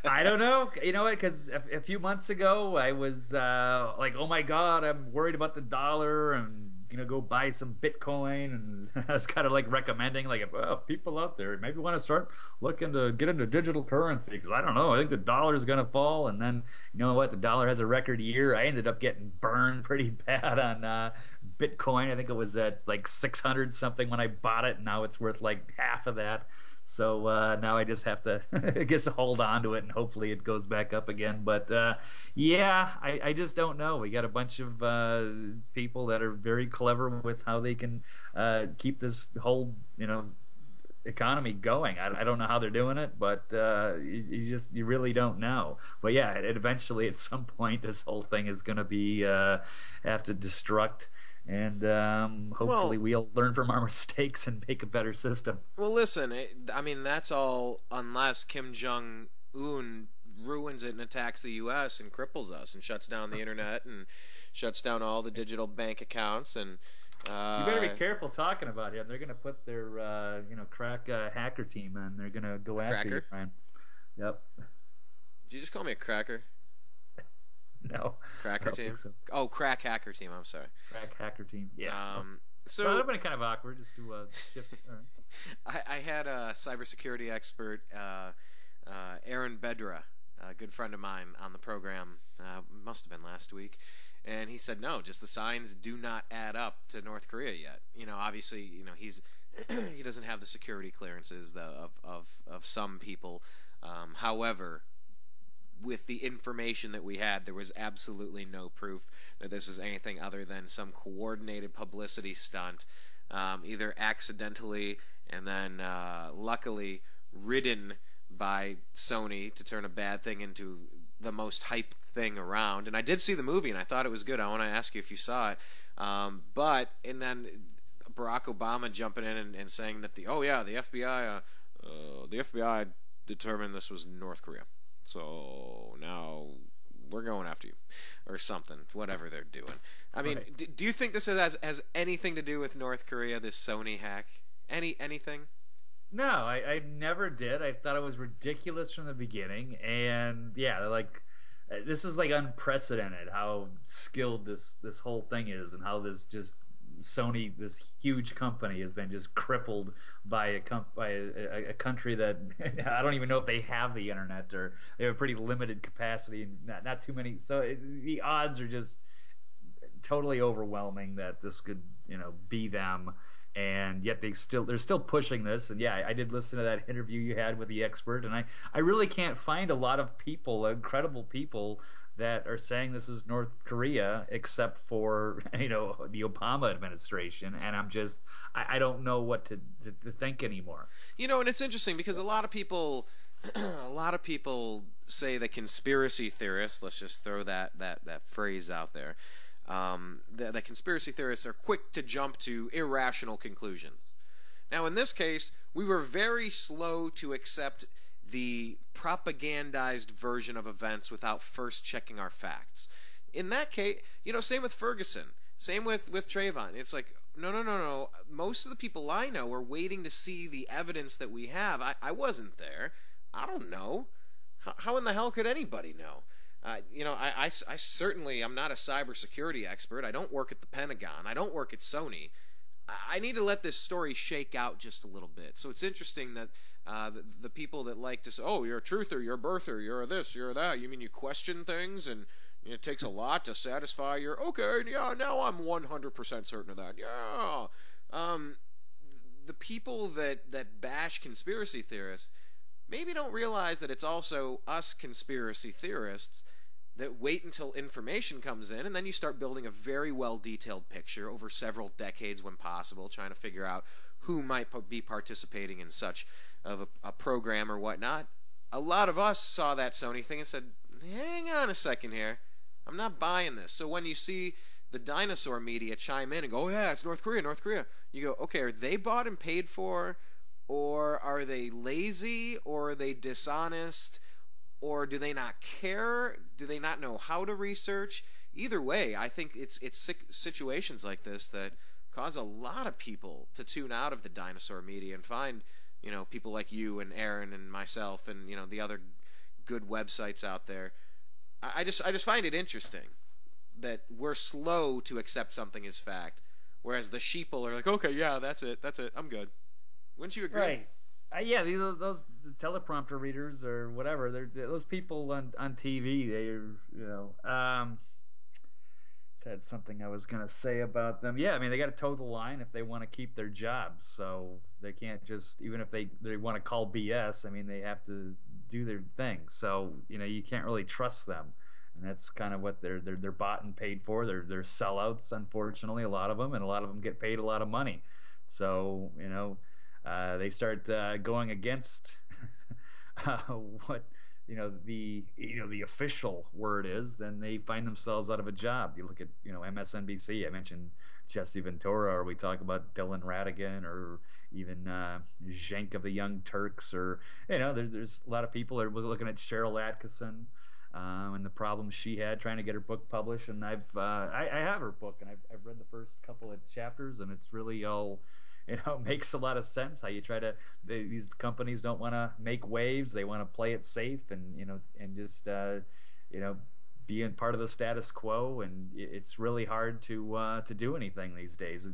Speaker 4: I don't know. You know what? Because a few months ago, I was like, oh my God, I'm worried about the dollar, and go buy some Bitcoin. And I was kind of like recommending, like, if people out there maybe want to start looking to get into digital currency, because I don't know, I think the dollar is going to fall. And then, you know what? The dollar has a record year. I ended up getting burned pretty bad on Bitcoin. I think it was at like 600 something when I bought it, and now it's worth like half of that. So now I just have to, I guess, hold on to it, and hopefully it goes back up again. But yeah, I just don't know. We got a bunch of people that are very clever with how they can keep this whole, economy going. I don't know how they're doing it, but you really don't know. But yeah, eventually at some point this whole thing is going to be have to destruct, and hopefully we'll learn from our mistakes and make a better system.
Speaker 2: Well, listen, I mean that's all unless Kim Jong-un ruins it and attacks the U.S. and cripples us and shuts down the internet and shuts down all the digital bank accounts and.
Speaker 4: You better be careful talking about him. They're going to put their, crack hacker team in. They're going to go after you, Brian. Yep.
Speaker 2: Did you just call me a cracker?
Speaker 4: No.
Speaker 2: Cracker team? So. Oh, crack hacker team. I'm sorry.
Speaker 4: Crack hacker team. Yeah.
Speaker 2: So
Speaker 4: that would have been kind of awkward just to shift. All
Speaker 2: right. I had a cybersecurity expert, Aaron Bedra, a good friend of mine, on the program. Must have been last week. And he said, no, just the signs do not add up to North Korea yet. Obviously, he doesn't have the security clearances of some people. However, with the information that we had, there was absolutely no proof that this was anything other than some coordinated publicity stunt, either accidentally and then luckily ridden by Sony to turn a bad thing into the most hyped thing around. And I did see the movie and I thought it was good. I want to ask you if you saw it. And then Barack Obama jumping in and saying that the FBI determined this was North Korea. So now we're going after you or something, whatever they're doing. I mean, do you think this has anything to do with North Korea, this Sony hack? Anything?
Speaker 4: No, I never did. I thought it was ridiculous from the beginning, and yeah, this is unprecedented how skilled this whole thing is, and how this Sony, this huge company, has been just crippled by a country that I don't even know if they have the internet, or they have a pretty limited capacity and not too many. So the odds are just totally overwhelming that this could be them. And yet they're still pushing this. And yeah, I did listen to that interview you had with the expert, and I really can't find a lot of people, credible people, that are saying this is North Korea, except for the Obama administration. And I don't know what to think anymore.
Speaker 2: And it's interesting because a lot of people say the conspiracy theorists. Let's just throw that phrase out there. The conspiracy theorists are quick to jump to irrational conclusions. Now, in this case, we were very slow to accept the propagandized version of events without first checking our facts. In that case, same with Ferguson, same with Trayvon. It's like, no. Most of the people I know are waiting to see the evidence that we have. I wasn't there. I don't know. How in the hell could anybody know? I certainly am not a cybersecurity expert. I don't work at the Pentagon. I don't work at Sony. I need to let this story shake out just a little bit. So it's interesting that the people that like to say, oh, you're a truther, you're a birther, you're this, you're that. You mean you question things and it takes a lot to satisfy your, okay, yeah, now I'm 100% certain of that. Yeah. The people that bash conspiracy theorists maybe don't realize that it's also us conspiracy theorists that wait until information comes in, and then you start building a very well-detailed picture over several decades when possible, trying to figure out who might be participating in such of a program or whatnot. A lot of us saw that Sony thing and said, hang on a second here, I'm not buying this. So when you see the dinosaur media chime in and go, oh yeah, it's North Korea, North Korea, you go, okay, are they bought and paid for, or are they lazy, or are they dishonest, or do they not care? Do they not know how to research? Either way, I think it's situations like this that cause a lot of people to tune out of the dinosaur media and find, people like you and Aaron and myself and, the other good websites out there. I just find it interesting that we're slow to accept something as fact, whereas the sheeple are like, okay, yeah, that's it, I'm good. Wouldn't you agree?
Speaker 4: Right. Yeah, those teleprompter readers or whatever, those people on TV, said something I was going to say about them. Yeah, I mean, they got to toe the line if they want to keep their jobs. So they can't just, even if they want to call BS, I mean, they have to do their thing. So, you can't really trust them. And that's kind of what they're bought and paid for. They're sellouts, unfortunately, a lot of them, and a lot of them get paid a lot of money. So, they start going against what the official word is, then they find themselves out of a job. You look at MSNBC. I mentioned Jesse Ventura, or we talk about Dylan Ratigan, or even Cenk of the Young Turks, or there's a lot of people are looking at Cheryl Atkinson. And the problems she had trying to get her book published, and I have her book, and I've read the first couple of chapters, and it's really all makes a lot of sense how you try to these companies don't want to make waves, they want to play it safe, and just being part of the status quo, and it's really hard to do anything these days.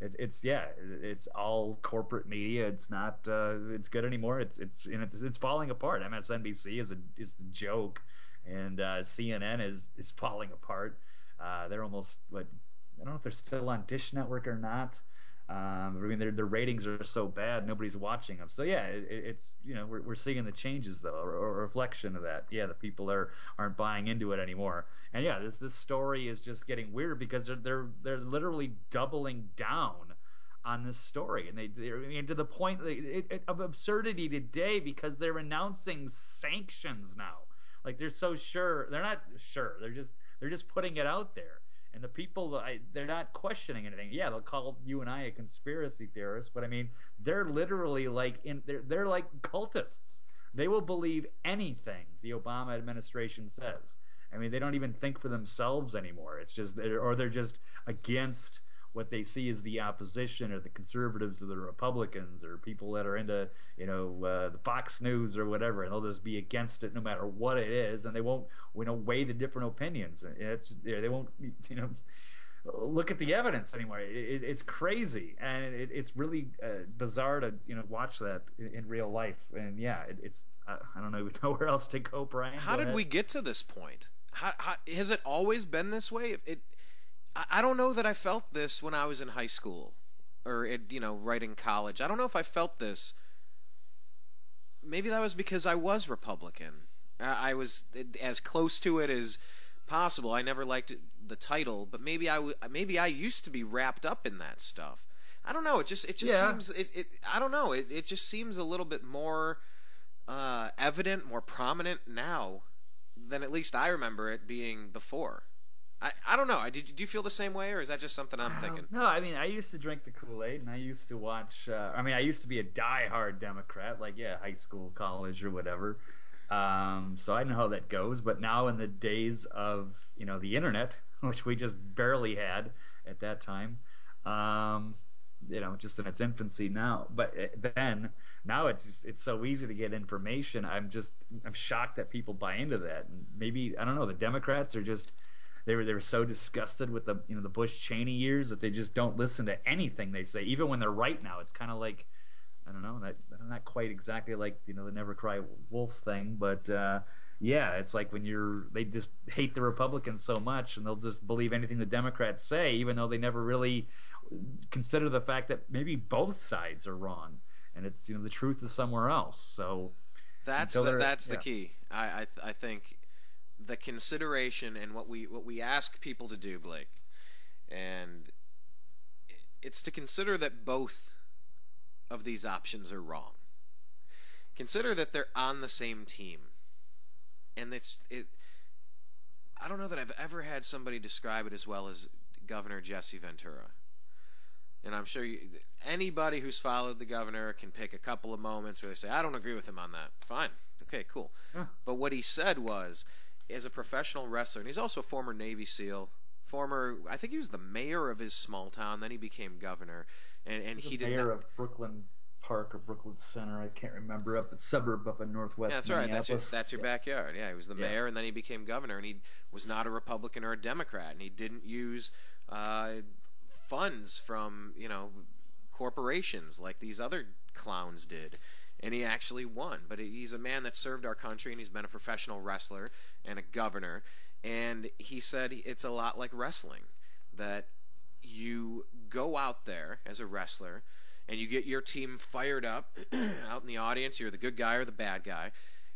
Speaker 4: It's all corporate media. It's not it's good anymore. It's falling apart. MSNBC is a joke, and CNN is falling apart. They're almost I don't know if they're still on Dish Network or not. I mean, their ratings are so bad, nobody's watching them. So yeah, it's we're seeing the changes though, or a reflection of that. Yeah, the people aren't buying into it anymore. And yeah, this story is just getting weird because they're literally doubling down on this story, and they're to the point of absurdity today because they're announcing sanctions now. Like they're so sure, they're not sure. They're just putting it out there. And the people, they're not questioning anything. Yeah, they'll call you and I a conspiracy theorist, but I mean, they're literally they're like cultists. They will believe anything the Obama administration says. I mean, they don't even think for themselves anymore. It's just, they're just against what they see as the opposition, or the conservatives, or the Republicans, or people that are into the Fox News or whatever, and they'll just be against it no matter what it is, and they won't weigh the different opinions. They won't look at the evidence anymore. It's crazy, and it's really bizarre to watch that in real life. And yeah, it's I don't even know where else to go, Brian.
Speaker 2: How did we get to this point? How has it always been this way? I don't know that I felt this when I was in high school or right in college. I don't know if I felt this. Maybe that was because I was Republican. I was as close to it as possible. I never liked the title, but maybe I used to be wrapped up in that stuff. I don't know. It just seems I don't know. It just seems a little bit more evident, more prominent now than at least I remember it being before. I don't know. Do you feel the same way, or is that just something I'm thinking?
Speaker 4: No, I mean, I used to drink the Kool-Aid, and I used to watch. I used to be a die-hard Democrat, high school, college, or whatever. So I know how that goes. But now, in the days of the internet, which we just barely had at that time, just in its infancy now. But then now it's so easy to get information. I'm shocked that people buy into that. And maybe I don't know. The Democrats are just. They were so disgusted with the the Bush Cheney years that they just don't listen to anything they say, even when they're right now. It's kind of like, I don't know, not quite exactly like the Never Cry Wolf thing, but yeah, it's like when they just hate the Republicans so much, and they'll just believe anything the Democrats say, even though they never really consider the fact that maybe both sides are wrong, and it's the truth is somewhere else. So
Speaker 2: that's the key. I think. The consideration and what we ask people to do, Blake, and it's to consider that both of these options are wrong. Consider that they're on the same team, and I don't know that I've ever had somebody describe it as well as Governor Jesse Ventura. And I'm sure anybody who's followed the governor can pick a couple of moments where they say, I don't agree with him on that. Fine. Okay, cool. Yeah. But what he said was, as a professional wrestler, and he's also a former Navy SEAL, I think he was the mayor of his small town, then he became governor, and he did
Speaker 4: mayor of Brooklyn Park or Brooklyn Center, I can't remember, a suburb up in northwest.
Speaker 2: Yeah, that's right. That's your backyard. Yeah, he was the mayor, and then he became governor, and he was not a Republican or a Democrat, and he didn't use funds from corporations like these other clowns did. And he actually won. But he's a man that served our country, and he's been a professional wrestler and a governor. And he said it's a lot like wrestling, that you go out there as a wrestler and you get your team fired up out in the audience. You're the good guy or the bad guy.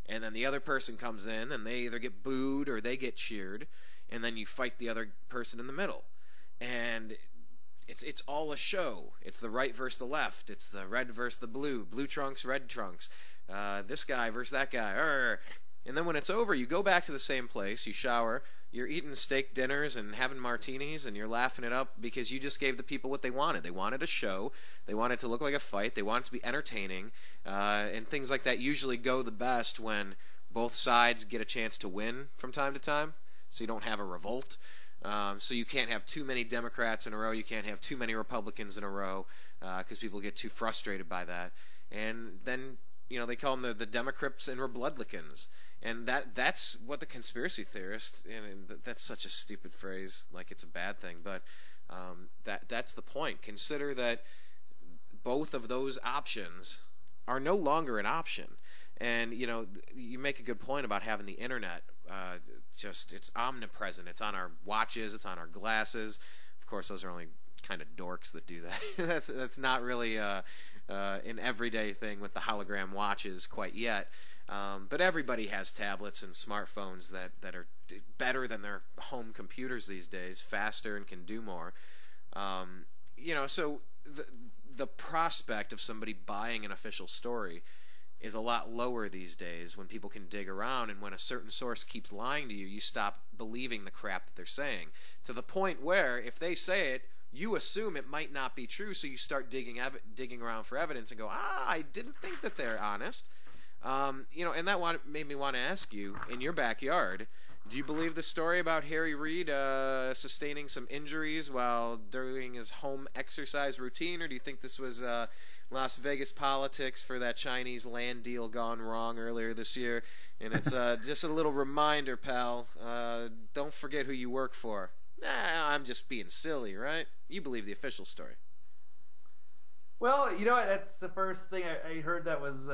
Speaker 2: And then the other person comes in, and they either get booed or they get cheered. And then you fight the other person in the middle. And it's all a show. It's the right versus the left. It's the red versus the blue. Blue trunks, red trunks. This guy versus that guy. Arr. And then when it's over, you go back to the same place. You shower. You're eating steak dinners and having martinis, and you're laughing it up because you just gave the people what they wanted. They wanted a show. They wanted it to look like a fight. They wanted it to be entertaining. And things like that usually go the best when both sides get a chance to win from time to time, so you don't have a revolt. So you can't have too many Democrats in a row. You can't have too many Republicans in a row because people get too frustrated by that. And then, they call them the Democrips and Republicans. And that's what the conspiracy theorists, and that's such a stupid phrase, like it's a bad thing, but that's the point. Consider that both of those options are no longer an option. And, you make a good point about having the internet. It's omnipresent. It's on our watches. It's on our glasses. Of course, those are only kind of dorks that do that. that's not really an everyday thing with the hologram watches quite yet. But everybody has tablets and smartphones that are better than their home computers these days, faster and can do more. So the prospect of somebody buying an official story is a lot lower these days when people can dig around, and when a certain source keeps lying to you, you stop believing the crap that they're saying. To the point where, if they say it, you assume it might not be true, so you start digging around for evidence and go, I didn't think that they're honest. And that made me want to ask you, in your backyard, do you believe the story about Harry Reid sustaining some injuries while doing his home exercise routine, or do you think this was Las Vegas politics for that Chinese land deal gone wrong earlier this year? And it's just a little reminder, pal, don't forget who you work for. Nah, I'm just being silly, right? You believe the official story.
Speaker 4: Well, that's the first thing I heard that was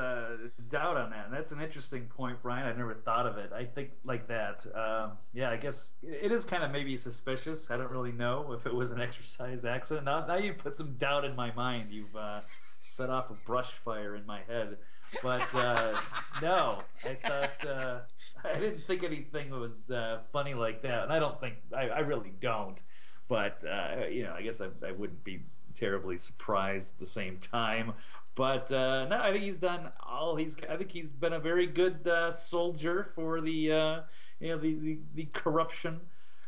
Speaker 4: doubt on that. And that's an interesting point, Brian. I've never thought of it. I think like that. I guess it is kind of maybe suspicious. I don't really know if it was an exercise accident. Now you put some doubt in my mind. You've set off a brush fire in my head. But no, I thought I didn't think anything was funny like that. And I don't think I really don't. But I guess I wouldn't be terribly surprised at the same time, but no, I think he's done all I think he's been a very good soldier for the the corruption,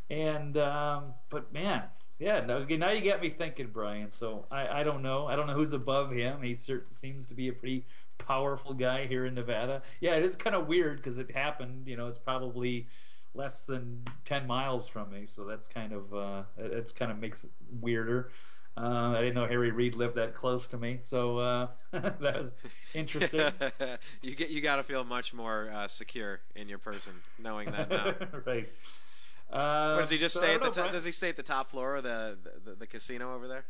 Speaker 4: and but man, now you got me thinking, Brian. So I don't know who's above him. He seems to be a pretty powerful guy here in Nevada. Yeah, it is kind of weird because it happened. It's probably less than 10 miles from me, so that's kind of makes it weirder. I didn't know Harry Reid lived that close to me, so that was interesting.
Speaker 2: You got to feel much more secure in your person knowing that now.
Speaker 4: Right.
Speaker 2: Does he just stay at the top? Does he stay at the top floor of the casino over there?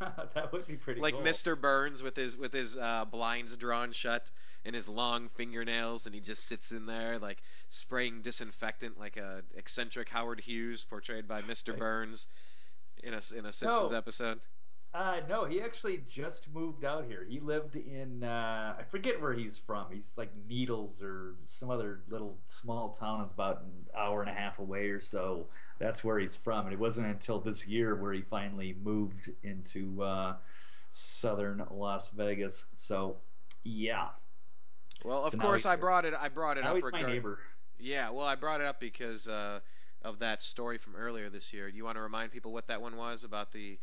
Speaker 4: That would be pretty.
Speaker 2: Like
Speaker 4: cool.
Speaker 2: Mr. Burns with his blinds drawn shut and his long fingernails, and he just sits in there like spraying disinfectant like a eccentric Howard Hughes portrayed by Mr. Burns. In a Simpsons episode?
Speaker 4: No, he actually just moved out here. He lived in, I forget where he's from. He's like Needles or some other little small town that's about an hour and a half away or so. That's where he's from. And it wasn't until this year where he finally moved into southern Las Vegas. So, yeah.
Speaker 2: Well, of course, I brought it up.
Speaker 4: He's my neighbor.
Speaker 2: Yeah, well, I brought it up because of that story from earlier this year. Do you want to remind people what that one was about the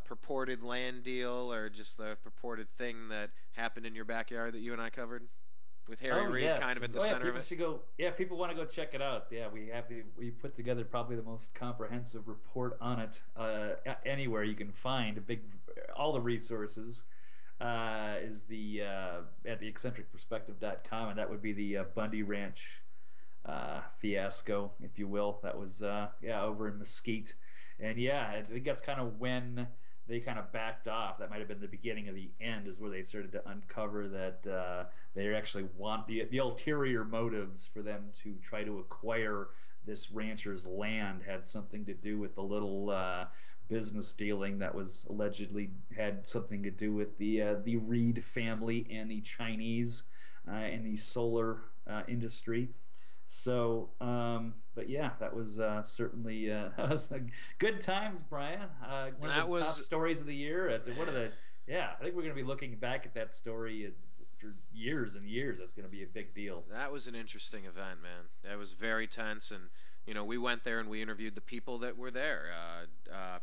Speaker 2: purported land deal, or just the purported thing that happened in your backyard that you and I covered with Harry Reid kind of at the center of it?
Speaker 4: People want to go check it out. Yeah, we put together probably the most comprehensive report on it anywhere you can find. All the resources is the at theeccentricperspective.com, and that would be the Bundy Ranch fiasco, if you will. That was over in Mesquite, and I think that's kind of when they kind of backed off. That might have been the beginning of the end, is where they started to uncover that they actually want the ulterior motives for them to try to acquire this rancher's land had something to do with the little business dealing that was allegedly had something to do with the Reid family and the Chinese in the solar industry. So, but yeah, that was certainly that was good times, Brian. One of the top stories of the year. It's one of the I think we're going to be looking back at that story for years and years. That's going to be a big deal.
Speaker 2: That was an interesting event, man. That was very tense, and we went there and we interviewed the people that were there.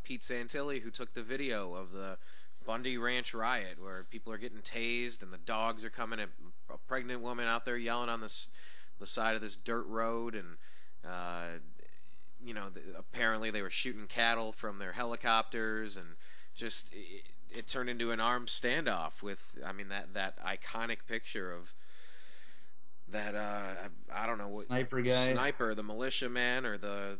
Speaker 2: Pete Santilli, who took the video of the Bundy Ranch riot, where people are getting tased and the dogs are coming at a pregnant woman out there yelling on the side of this dirt road, and apparently they were shooting cattle from their helicopters, and just it turned into an armed standoff with, that iconic picture of that I don't know what sniper, the militiaman, or the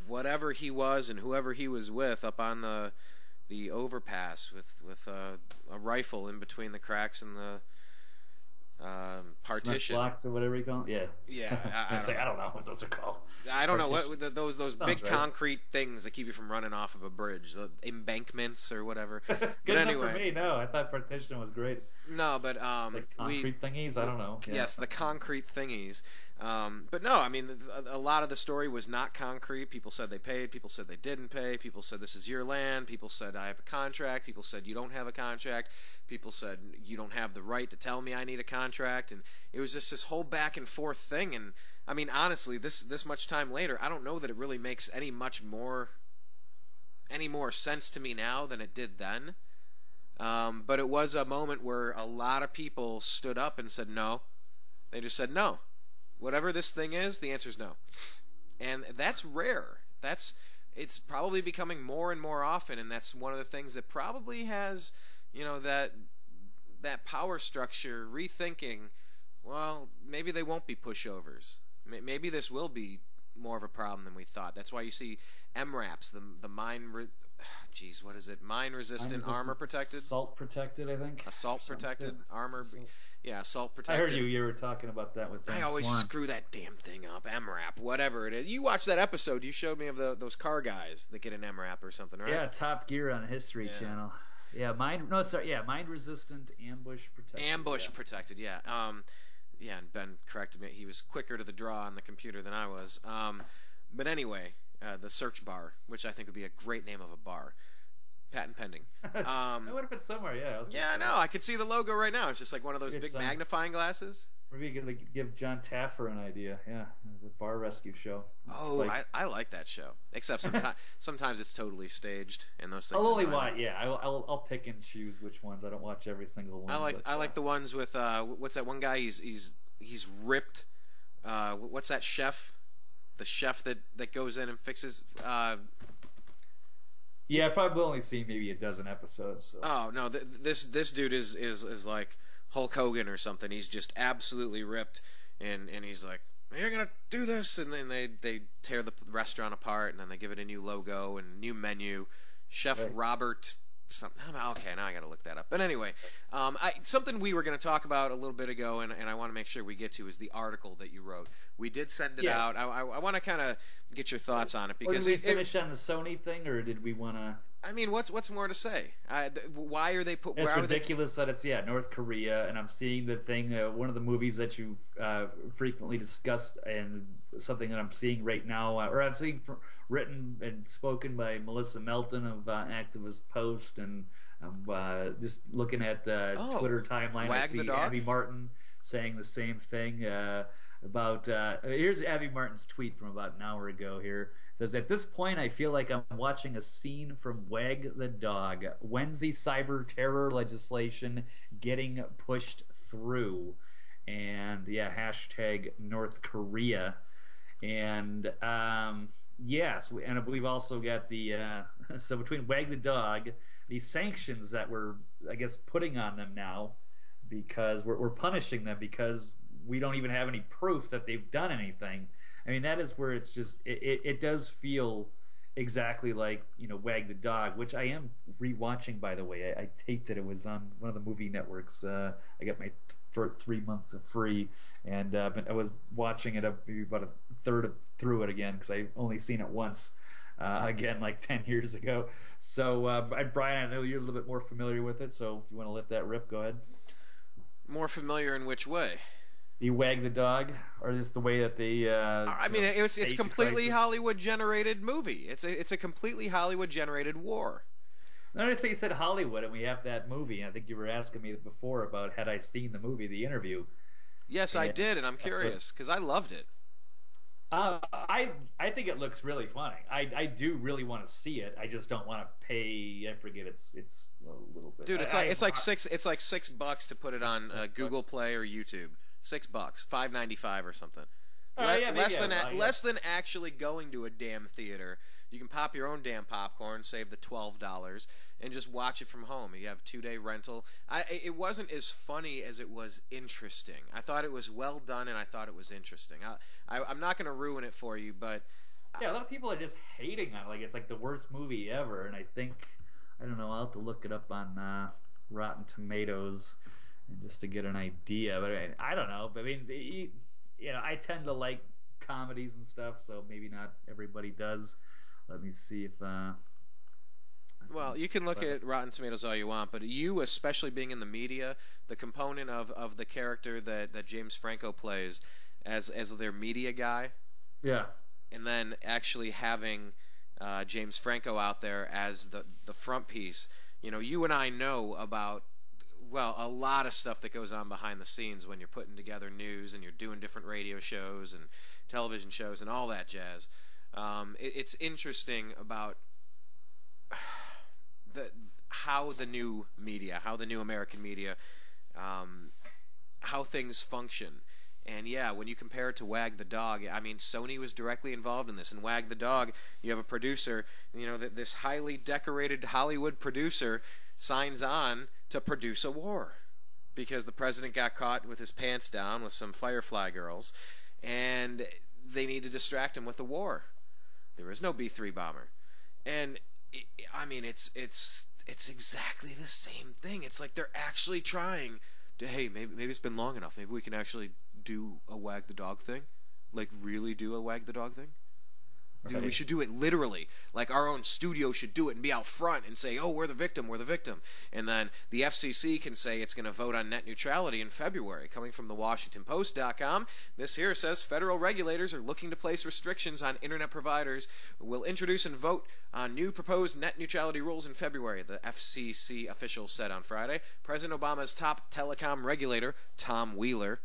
Speaker 2: whatever he was and whoever he was with up on the overpass with a rifle in between the cracks in the partition
Speaker 4: blocks or whatever you call them.
Speaker 2: Yeah,
Speaker 4: I don't know what those are called.
Speaker 2: I don't know what those big
Speaker 4: right.
Speaker 2: concrete things that keep you from running off of a bridge, the embankments or whatever.
Speaker 4: Good
Speaker 2: but
Speaker 4: enough
Speaker 2: anyway,
Speaker 4: for me. No, I thought partition was great.
Speaker 2: No, but
Speaker 4: the concrete thingies. I don't know.
Speaker 2: Yes, the concrete thingies. But no, a lot of the story was not concrete. People said they paid. People said they didn't pay. People said this is your land. People said I have a contract. People said you don't have a contract. People said you don't have the right to tell me I need a contract. And it was just this whole back and forth thing. And honestly, this much time later, I don't know that it really makes any more sense to me now than it did then. But it was a moment where a lot of people stood up and said no. They just said no. Whatever this thing is, the answer is no. And that's rare. It's probably becoming more and more often, and that's one of the things that probably has, that power structure rethinking, well, maybe they won't be pushovers. Maybe this will be more of a problem than we thought. That's why you see MRAPs, the mine what is it? Mine resistant armor protected?
Speaker 4: Assault protected, I think.
Speaker 2: Assault protected armor. Yeah, assault protected.
Speaker 4: I heard you were talking about that with
Speaker 2: I always screw that damn thing up. MRAP, whatever it is. You watched that episode. You showed me of those car guys that get an MRAP or something, right?
Speaker 4: Yeah, Top Gear on History Channel. Yeah, mine resistant ambush protected.
Speaker 2: Ambush protected, yeah. And Ben corrected me. He was quicker to the draw on the computer than I was. But anyway, the search bar, which I think would be a great name of a bar. Patent pending.
Speaker 4: What if it's somewhere?
Speaker 2: Yeah, I know. I could see the logo right now. It's just like one of those big magnifying glasses.
Speaker 4: Maybe you could give John Taffer an idea. Yeah, the bar rescue show.
Speaker 2: I like that show. Except sometimes it's totally staged, and those things.
Speaker 4: I'll only watch. Yeah, I'll pick and choose which ones. I don't watch every single one.
Speaker 2: I like the ones with what's that one guy? He's ripped. What's that chef? The chef that goes in and fixes.
Speaker 4: Yeah, I've probably only seen maybe a dozen episodes. So.
Speaker 2: Oh no, this dude is like Hulk Hogan or something. He's just absolutely ripped, and he's like, "You're gonna do this," and then they tear the restaurant apart, and then they give it a new logo and new menu. Chef Robert something. Okay, now I got to look that up. But anyway, something we were going to talk about a little bit ago, and I want to make sure we get to, is the article that you wrote. We did send it out. I want to kind of get your thoughts on it, because
Speaker 4: did we finish on the Sony thing, or did we want to?
Speaker 2: I mean, what's more to say? Why are they put?
Speaker 4: It's ridiculous that it's North Korea, and I'm seeing the thing. One of the movies that you frequently discussed, and something that I'm seeing right now, or I'm seeing written and spoken by Melissa Melton of Activist Post, and I'm just looking at Twitter timeline.
Speaker 2: Wag
Speaker 4: I see
Speaker 2: the Dog?
Speaker 4: Abby Martin saying the same thing about. Here's Abby Martin's tweet from about an hour ago. Here. Says, at this point, I feel like I'm watching a scene from Wag the Dog. When's the cyber terror legislation getting pushed through? And hashtag North Korea. And yes, and we've also got the so between Wag the Dog, the sanctions that we're, I guess, putting on them now, because we're punishing them because we don't even have any proof that they've done anything. I mean, that is where it's just it does feel exactly like Wag the Dog, which I am rewatching, by the way. I taped it. It was on one of the movie networks. I got my for 3 months of free, and I was watching it maybe about a third through it again, because I've only seen it once. Again, like 10 years ago. So, Brian, I know you're a little bit more familiar with it, so if you want to let that rip, go ahead.
Speaker 2: More familiar in which way?
Speaker 4: the Wag the Dog, or just the way that they?
Speaker 2: I mean, it's completely Hollywood generated movie. It's a completely Hollywood generated war.
Speaker 4: No, I say you said Hollywood, and we have that movie. I think you were asking me before about had I seen the movie, The Interview.
Speaker 2: Yes, I did, and I'm curious because I loved it.
Speaker 4: I think it looks really funny. I do really want to see it. I just don't want to pay. I forget it's a little bit.
Speaker 2: Dude, it's like $6 to put it on Google Play or YouTube. $6, $5.95 or something. Less than actually going to a damn theater. You can pop your own damn popcorn, save the $12, and just watch it from home. You have a 2-day rental. It wasn't as funny as it was interesting. I thought it was well done, and I thought it was interesting. I'm not going to ruin it for you, but...
Speaker 4: Yeah, a lot of people are just hating on it. Like, it's like the worst movie ever, and I think... I don't know, I'll have to look it up on Rotten Tomatoes just to get an idea. But I don't know. But I mean, I tend to like comedies and stuff, so maybe not everybody does. Let me see if...
Speaker 2: well, you can look at Rotten Tomatoes all you want, but you, especially being in the media, the component of the character that James Franco plays as their media guy,
Speaker 4: yeah,
Speaker 2: and then actually having James Franco out there as the front piece. You and I know about, well, a lot of stuff that goes on behind the scenes when you're putting together news and you're doing different radio shows and television shows and all that jazz. It's interesting about how the new media, how the new American media, how things function. And yeah, when you compare it to Wag the Dog, I mean, Sony was directly involved in this. And Wag the Dog, you have a producer, this highly decorated Hollywood producer signs on to produce a war because the president got caught with his pants down with some Firefly girls, and they need to distract him with the war. There is no B-3 bomber. And I mean, it's exactly the same thing. It's like they're actually trying to, hey, maybe it's been long enough. Maybe we can actually do a Wag the Dog thing. Like, really do a Wag the Dog thing. Dude, right. We should do it literally. Like, our own studio should do it and be out front and say, oh, we're the victim, we're the victim. And then the FCC can say it's going to vote on net neutrality in February. Coming from the WashingtonPost.com, this here says federal regulators are looking to place restrictions on internet providers, will introduce and vote on new proposed net neutrality rules in February, the FCC official said on Friday. President Obama's top telecom regulator, Tom Wheeler,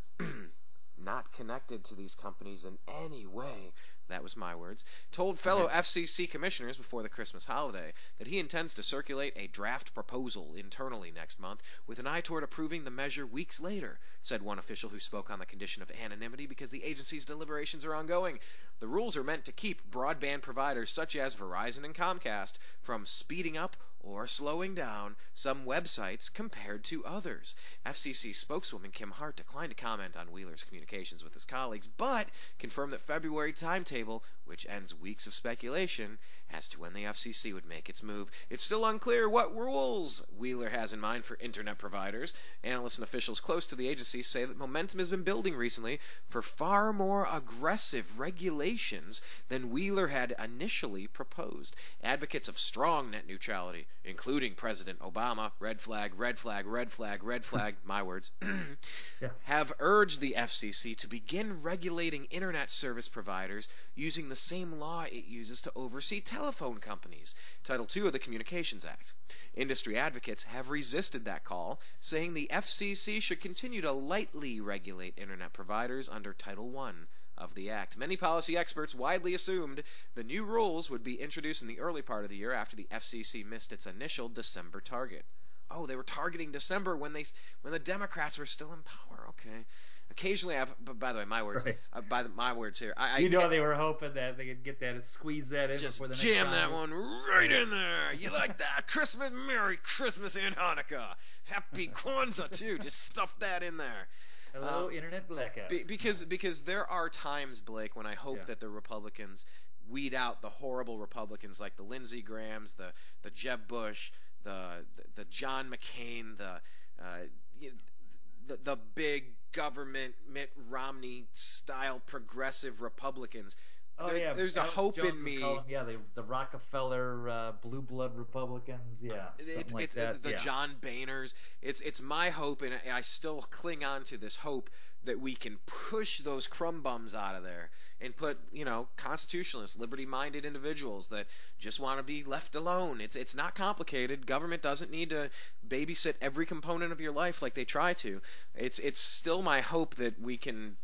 Speaker 2: not connected to these companies in any way, that was my words, told fellow FCC commissioners before the Christmas holiday that he intends to circulate a draft proposal internally next month with an eye toward approving the measure weeks later, said one official who spoke on the condition of anonymity because the agency's deliberations are ongoing. The rules are meant to keep broadband providers such as Verizon and Comcast from speeding up or slowing down some websites compared to others. FCC spokeswoman Kim Hart declined to comment on Wheeler's communications with his colleagues, but confirmed that February timetable, which ends weeks of speculation as to when the FCC would make its move. It's still unclear what rules Wheeler has in mind for internet providers. Analysts and officials close to the agency say that momentum has been building recently for far more aggressive regulations than Wheeler had initially proposed. Advocates of strong net neutrality, including President Obama, red flag, red flag, red flag, red flag, my words, have urged the FCC to begin regulating internet service providers using the same law it uses to oversee telephone companies, Title II of the Communications Act. Industry advocates have resisted that call, saying the FCC should continue to lightly regulate internet providers under Title I of the Act. Many policy experts widely assumed the new rules would be introduced in the early part of the year after the FCC missed its initial December target. Oh, they were targeting December when the Democrats were still in power. Okay. Occasionally, but by the way, my words. Right. My words here.
Speaker 4: They were hoping that they could get that and squeeze that in
Speaker 2: just
Speaker 4: before the next
Speaker 2: jam that one right in there. You like that? Christmas, Merry Christmas and Hanukkah, Happy Kwanzaa too. Just stuff that in there.
Speaker 4: Hello, internet blackout.
Speaker 2: Because there are times, Blake, when I hope that the Republicans weed out the horrible Republicans like the Lindsey Grahams, the Jeb Bush, the John McCain, the big government Mitt Romney style progressive Republicans.
Speaker 4: Oh yeah,
Speaker 2: there's a
Speaker 4: Alex
Speaker 2: hope
Speaker 4: Jones
Speaker 2: in me.
Speaker 4: Yeah, the Rockefeller blue blood Republicans. Yeah, something like that.
Speaker 2: The John Boehners. It's my hope, and I still cling on to this hope that we can push those crumb bums out of there and put, constitutionalists, liberty-minded individuals that just want to be left alone. It's not complicated. Government doesn't need to babysit every component of your life like they try to. It's still my hope that we can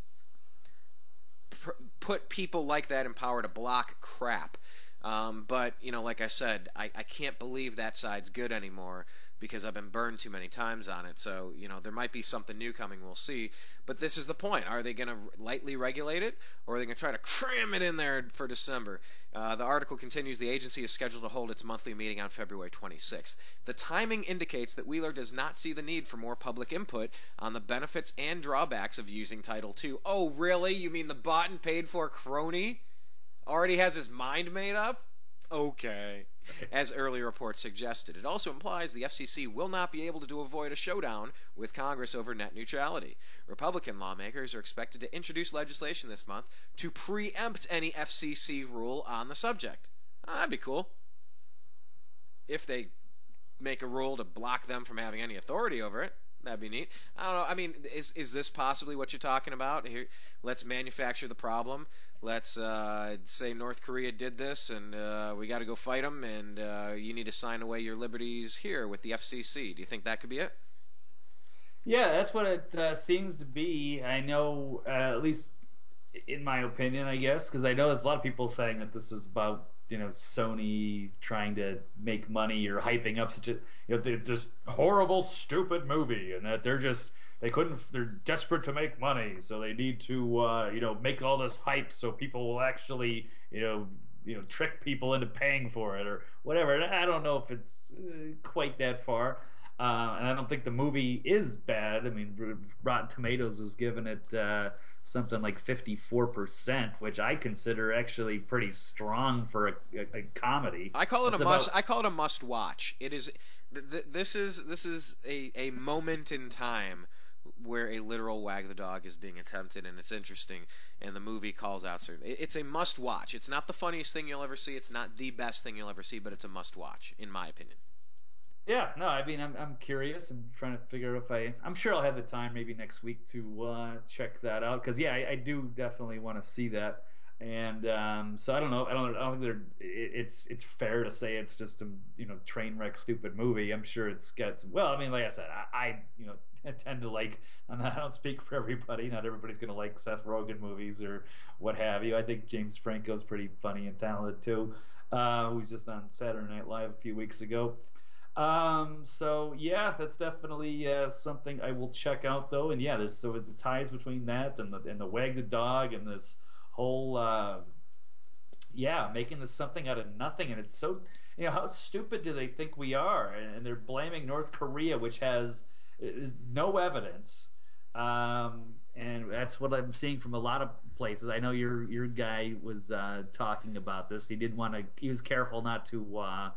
Speaker 2: put people like that in power to block crap. But, like I said, I can't believe that side's good anymore because I've been burned too many times on it. So, there might be something new coming. We'll see. But this is the point. Are they going to lightly regulate it, or are they going to try to cram it in there for December? The article continues, the agency is scheduled to hold its monthly meeting on February 26th. The timing indicates that Wheeler does not see the need for more public input on the benefits and drawbacks of using Title II. Oh, really? You mean the bought and paid for crony already has his mind made up? Okay. As earlier reports suggested. It also implies the FCC will not be able to avoid a showdown with Congress over net neutrality. Republican lawmakers are expected to introduce legislation this month to preempt any FCC rule on the subject. That'd be cool. If they make a rule to block them from having any authority over it, that'd be neat. I don't know. I mean, is this possibly what you're talking about? Here, let's manufacture the problem. Let's say North Korea did this, and we got to go fight them, and you need to sign away your liberties here with the FCC. Do you think that could be it?
Speaker 4: Yeah, that's what it seems to be. I know, at least in my opinion, I guess, because I know there's a lot of people saying that this is about Sony trying to make money or hyping up such a this horrible, stupid movie, and that they're desperate to make money, so they need to make all this hype so people will actually trick people into paying for it or whatever. And I don't know if it's quite that far. And I don't think the movie is bad. I mean, Rotten Tomatoes has given it something like 54%, which I consider actually pretty strong for a comedy.
Speaker 2: I call it I call it a must watch. It is. This is a moment in time where a literal Wag the Dog is being attempted, and it's interesting, and the movie calls out certain. It's a must watch. It's not the funniest thing you'll ever see. It's not the best thing you'll ever see, but it's a must watch, in my opinion.
Speaker 4: Yeah, no, I mean, I'm curious. I'm trying to figure out if I'm sure I'll have the time maybe next week to check that out, because yeah, I do definitely want to see that. And so I don't know. I don't think it's fair to say it's just a train wreck stupid movie. I'm sure it's got some, well, I mean, like I said, I tend to like. I don't speak for everybody. Not everybody's gonna like Seth Rogen movies or what have you. I think James Franco's pretty funny and talented too. Who's just on Saturday Night Live a few weeks ago. So yeah, that's definitely something I will check out though. And yeah, there's the ties between that and the Wag the Dog and this whole making this something out of nothing. And it's so, how stupid do they think we are? And they're blaming North Korea, which is no evidence. And that's what I'm seeing from a lot of places. I know your guy was talking about this. He was careful not to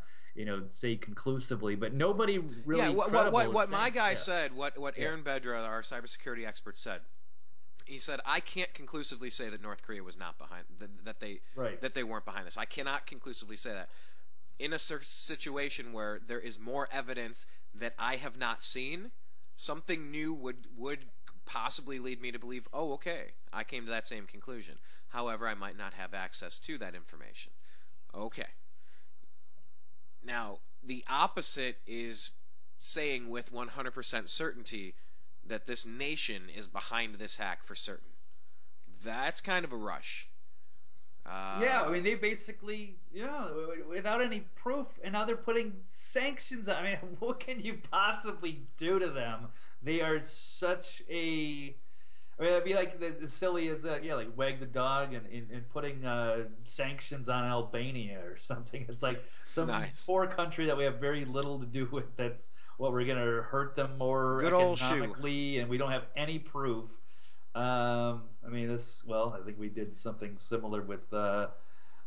Speaker 4: say conclusively, but nobody really.
Speaker 2: Yeah, what my guy said, what Aaron Bedra, our cybersecurity expert, said. He said, "I can't conclusively say that North Korea was not behind that they weren't behind this. I cannot conclusively say that. In a situation where there is more evidence that I have not seen, something new would possibly lead me to believe, oh, okay, I came to that same conclusion. However, I might not have access to that information. Okay." Now, the opposite is saying with 100% certainty that this nation is behind this hack for certain. That's kind of a rush.
Speaker 4: Yeah, I mean, they basically, without any proof, and now they're putting sanctions on. I mean, what can you possibly do to them? They are such a... I mean, it'd be like as silly as like Wag the Dog and putting sanctions on Albania or something. It's like some poor country that we have very little to do with. That's what we're gonna hurt them more economically, and we don't have any proof. I mean, I think we did something similar with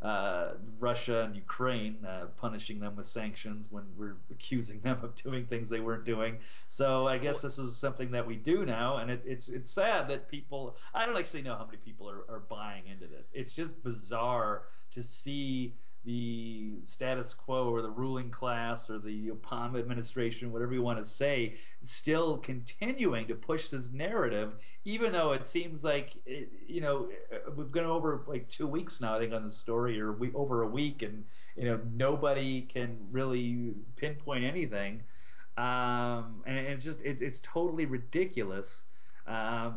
Speaker 4: Russia and Ukraine, punishing them with sanctions when we're accusing them of doing things they weren't doing. So I guess this is something that we do now, and it's sad that people, I don't actually know how many people are buying into this. It's just bizarre to see the status quo or the ruling class or the Obama administration, whatever you want to say, still continuing to push this narrative, even though it seems like, we've gone over like 2 weeks now, I think, on the story, or over a week, and, nobody can really pinpoint anything. And it's totally ridiculous. I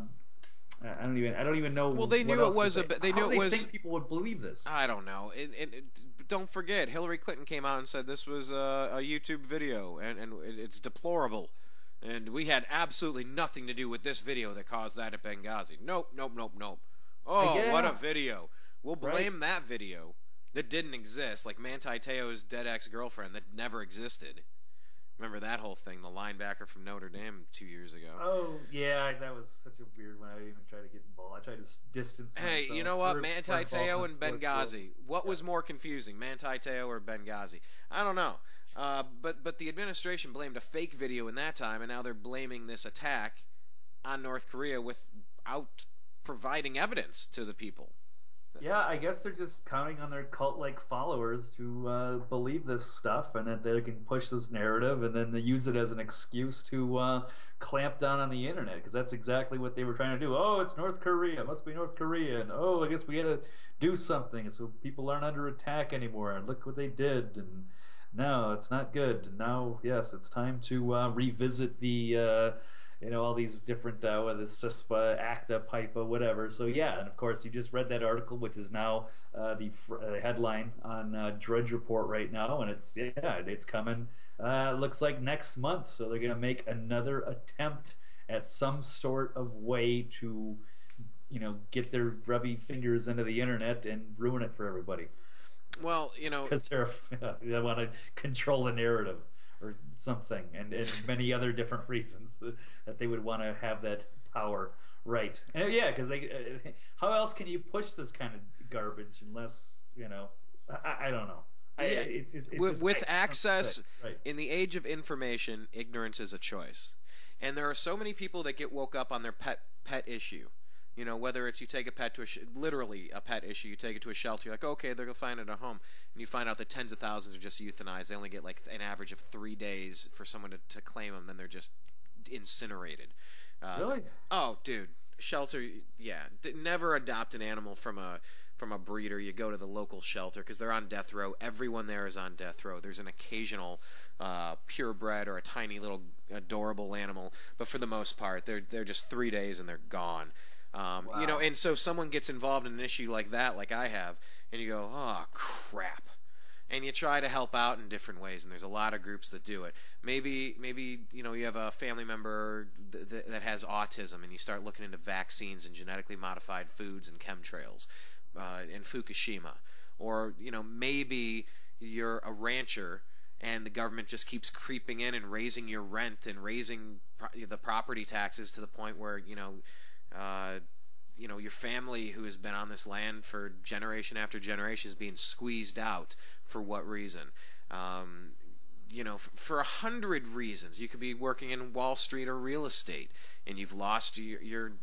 Speaker 4: don't even know.
Speaker 2: Well, they knew it was they knew it was.
Speaker 4: Think people would believe this?
Speaker 2: I don't know. Don't forget, Hillary Clinton came out and said this was a YouTube video, and it's deplorable, and we had absolutely nothing to do with this video that caused that at Benghazi. Nope. Oh,
Speaker 4: yeah.
Speaker 2: What a video! We'll blame that video that didn't exist, like Manti Te'o's dead ex-girlfriend that never existed. Remember that whole thing, the linebacker from Notre Dame 2 years ago.
Speaker 4: Oh, yeah, that was such a weird one. I didn't even try to get involved. I tried to distance myself.
Speaker 2: Hey, you know what? Manti Te'o and Benghazi. What was more confusing, Manti Te'o or Benghazi? I don't know. But the administration blamed a fake video in that time, and now they're blaming this attack on North Korea without providing evidence to the people.
Speaker 4: Yeah, I guess they're just counting on their cult-like followers to believe this stuff, and that they can push this narrative, and then they use it as an excuse to clamp down on the internet, because that's exactly what they were trying to do. Oh, it's North Korea. It must be North Korea. And, oh, I guess we got to do something so people aren't under attack anymore. And look what they did. And no, it's not good. Now, yes, it's time to revisit the... all these different, the CISPA, ACTA, PIPA, whatever. So, yeah, and of course, you just read that article, which is now the headline on Drudge Report right now, and it's coming, looks like next month. So they're going to make another attempt at some sort of way to, get their grubby fingers into the internet and ruin it for everybody.
Speaker 2: Well,
Speaker 4: because they want to control the narrative or something, and many other different reasons that they would want to have that power, right? And yeah, because how else can you push this kind of garbage unless I don't know.
Speaker 2: With access, right. In the age of information, ignorance is a choice, and there are so many people that get woke up on their pet issue. Whether it's you take a pet to literally a pet issue, you take it to a shelter, you're like, okay, they're going to find it at home. And you find out that tens of thousands are just euthanized. They only get like an average of 3 days for someone to claim them, then they're just incinerated.
Speaker 4: Really?
Speaker 2: Oh, dude. Shelter, yeah. Never adopt an animal from a breeder. You go to the local shelter because they're on death row. Everyone there is on death row. There's an occasional purebred or a tiny little adorable animal, but for the most part, they're just 3 days and they're gone. Wow. And so someone gets involved in an issue like that, like I have, and you go, oh, crap. And you try to help out in different ways, and there's a lot of groups that do it. Maybe you have a family member that has autism, and you start looking into vaccines and genetically modified foods and chemtrails, and Fukushima. Or, maybe you're a rancher, and the government just keeps creeping in and raising your rent and raising the property taxes to the point where, your family who has been on this land for generation after generation is being squeezed out. For what reason? For 100 reasons. You could be working in Wall Street or real estate, and you've lost your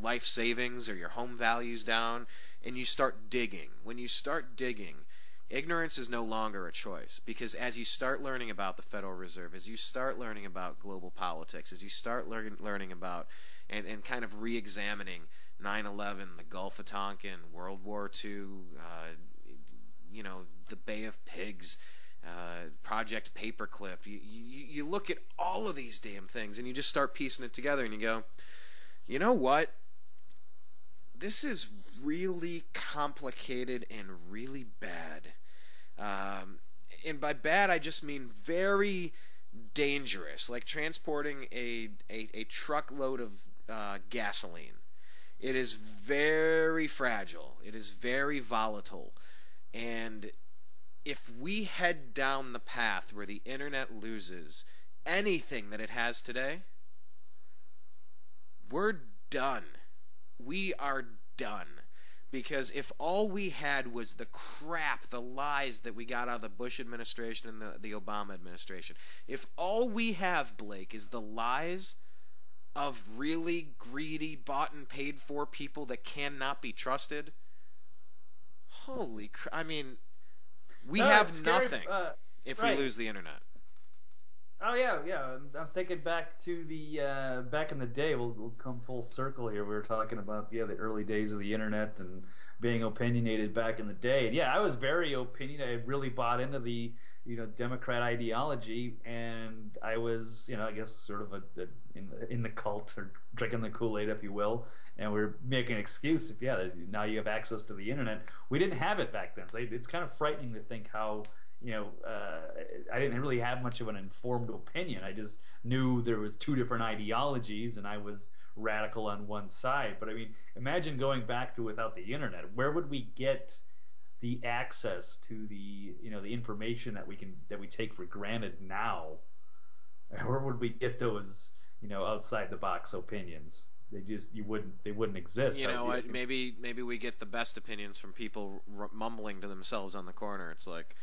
Speaker 2: life savings or your home values down, and you start digging. When you start digging, ignorance is no longer a choice, because as you start learning about the Federal Reserve, as you start learning about global politics, as you start learning about and kind of re-examining 9/11, the Gulf of Tonkin, World War II, the Bay of Pigs, Project Paperclip. You look at all of these damn things and you just start piecing it together and you go, you know what? This is really complicated and really bad. And by bad, I just mean very dangerous, like transporting a truckload of gasoline. It is very fragile. It is very volatile. And if we head down the path where the internet loses anything that it has today, we're done. We are done. Because if all we had was the crap, the lies that we got out of the Bush administration and the Obama administration, if all we have, Blake, is the lies of really greedy, bought and paid for people that cannot be trusted, holy crap. I mean, we have nothing if we lose the internet.
Speaker 4: Oh yeah. I'm thinking back to the back in the day. We'll come full circle here. We were talking about the early days of the internet and being opinionated back in the day. And yeah, I was very opinionated. I really bought into the Democrat ideology, and I was I guess sort of in the cult, or drinking the Kool-Aid, if you will. And we're making an excuse if now you have access to the internet. We didn't have it back then, so it's kind of frightening to think how. I didn't really have much of an informed opinion. I just knew there was two different ideologies, and I was radical on one side. But I mean, imagine going back to without the internet. Where would we get the access to the the information that we take for granted now? Where would we get those outside the box opinions? They wouldn't exist.
Speaker 2: Maybe we get the best opinions from people mumbling to themselves on the corner. It's like.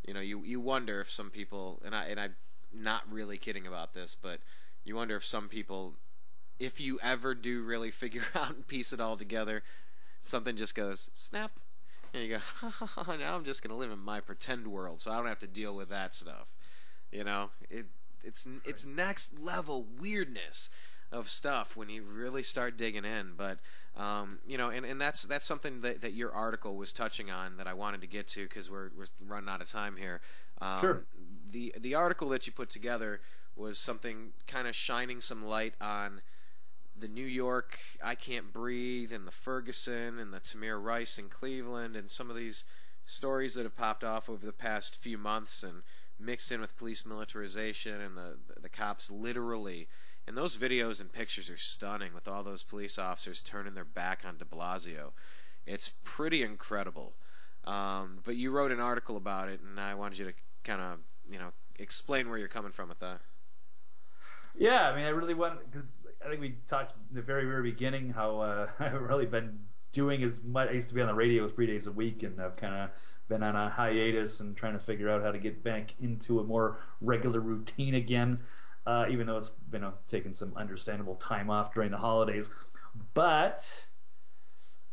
Speaker 2: You wonder if some people, and I'm not really kidding about this, but you wonder if some people, if you ever do really figure out and piece it all together, something just goes snap, and you go, now I'm just gonna live in my pretend world, so I don't have to deal with that stuff. It's next level weirdness of stuff when you really start digging in, but. And that's something that your article was touching on that I wanted to get to because we're running out of time here.
Speaker 4: Sure.
Speaker 2: The article that you put together was something kind of shining some light on the New York I Can't Breathe and the Ferguson and the Tamir Rice in Cleveland and some of these stories that have popped off over the past few months and mixed in with police militarization and the cops literally. And those videos and pictures are stunning with all those police officers turning their back on Blasio. It's pretty incredible. But you wrote an article about it, and I wanted you to kind of, explain where you're coming from with that.
Speaker 4: Yeah, I mean, I really want, because I think we talked in the very, very beginning how I've really been doing as much. I used to be on the radio 3 days a week, and I've kind of been on a hiatus and trying to figure out how to get back into a more regular routine again. Even though it's been taking some understandable time off during the holidays, but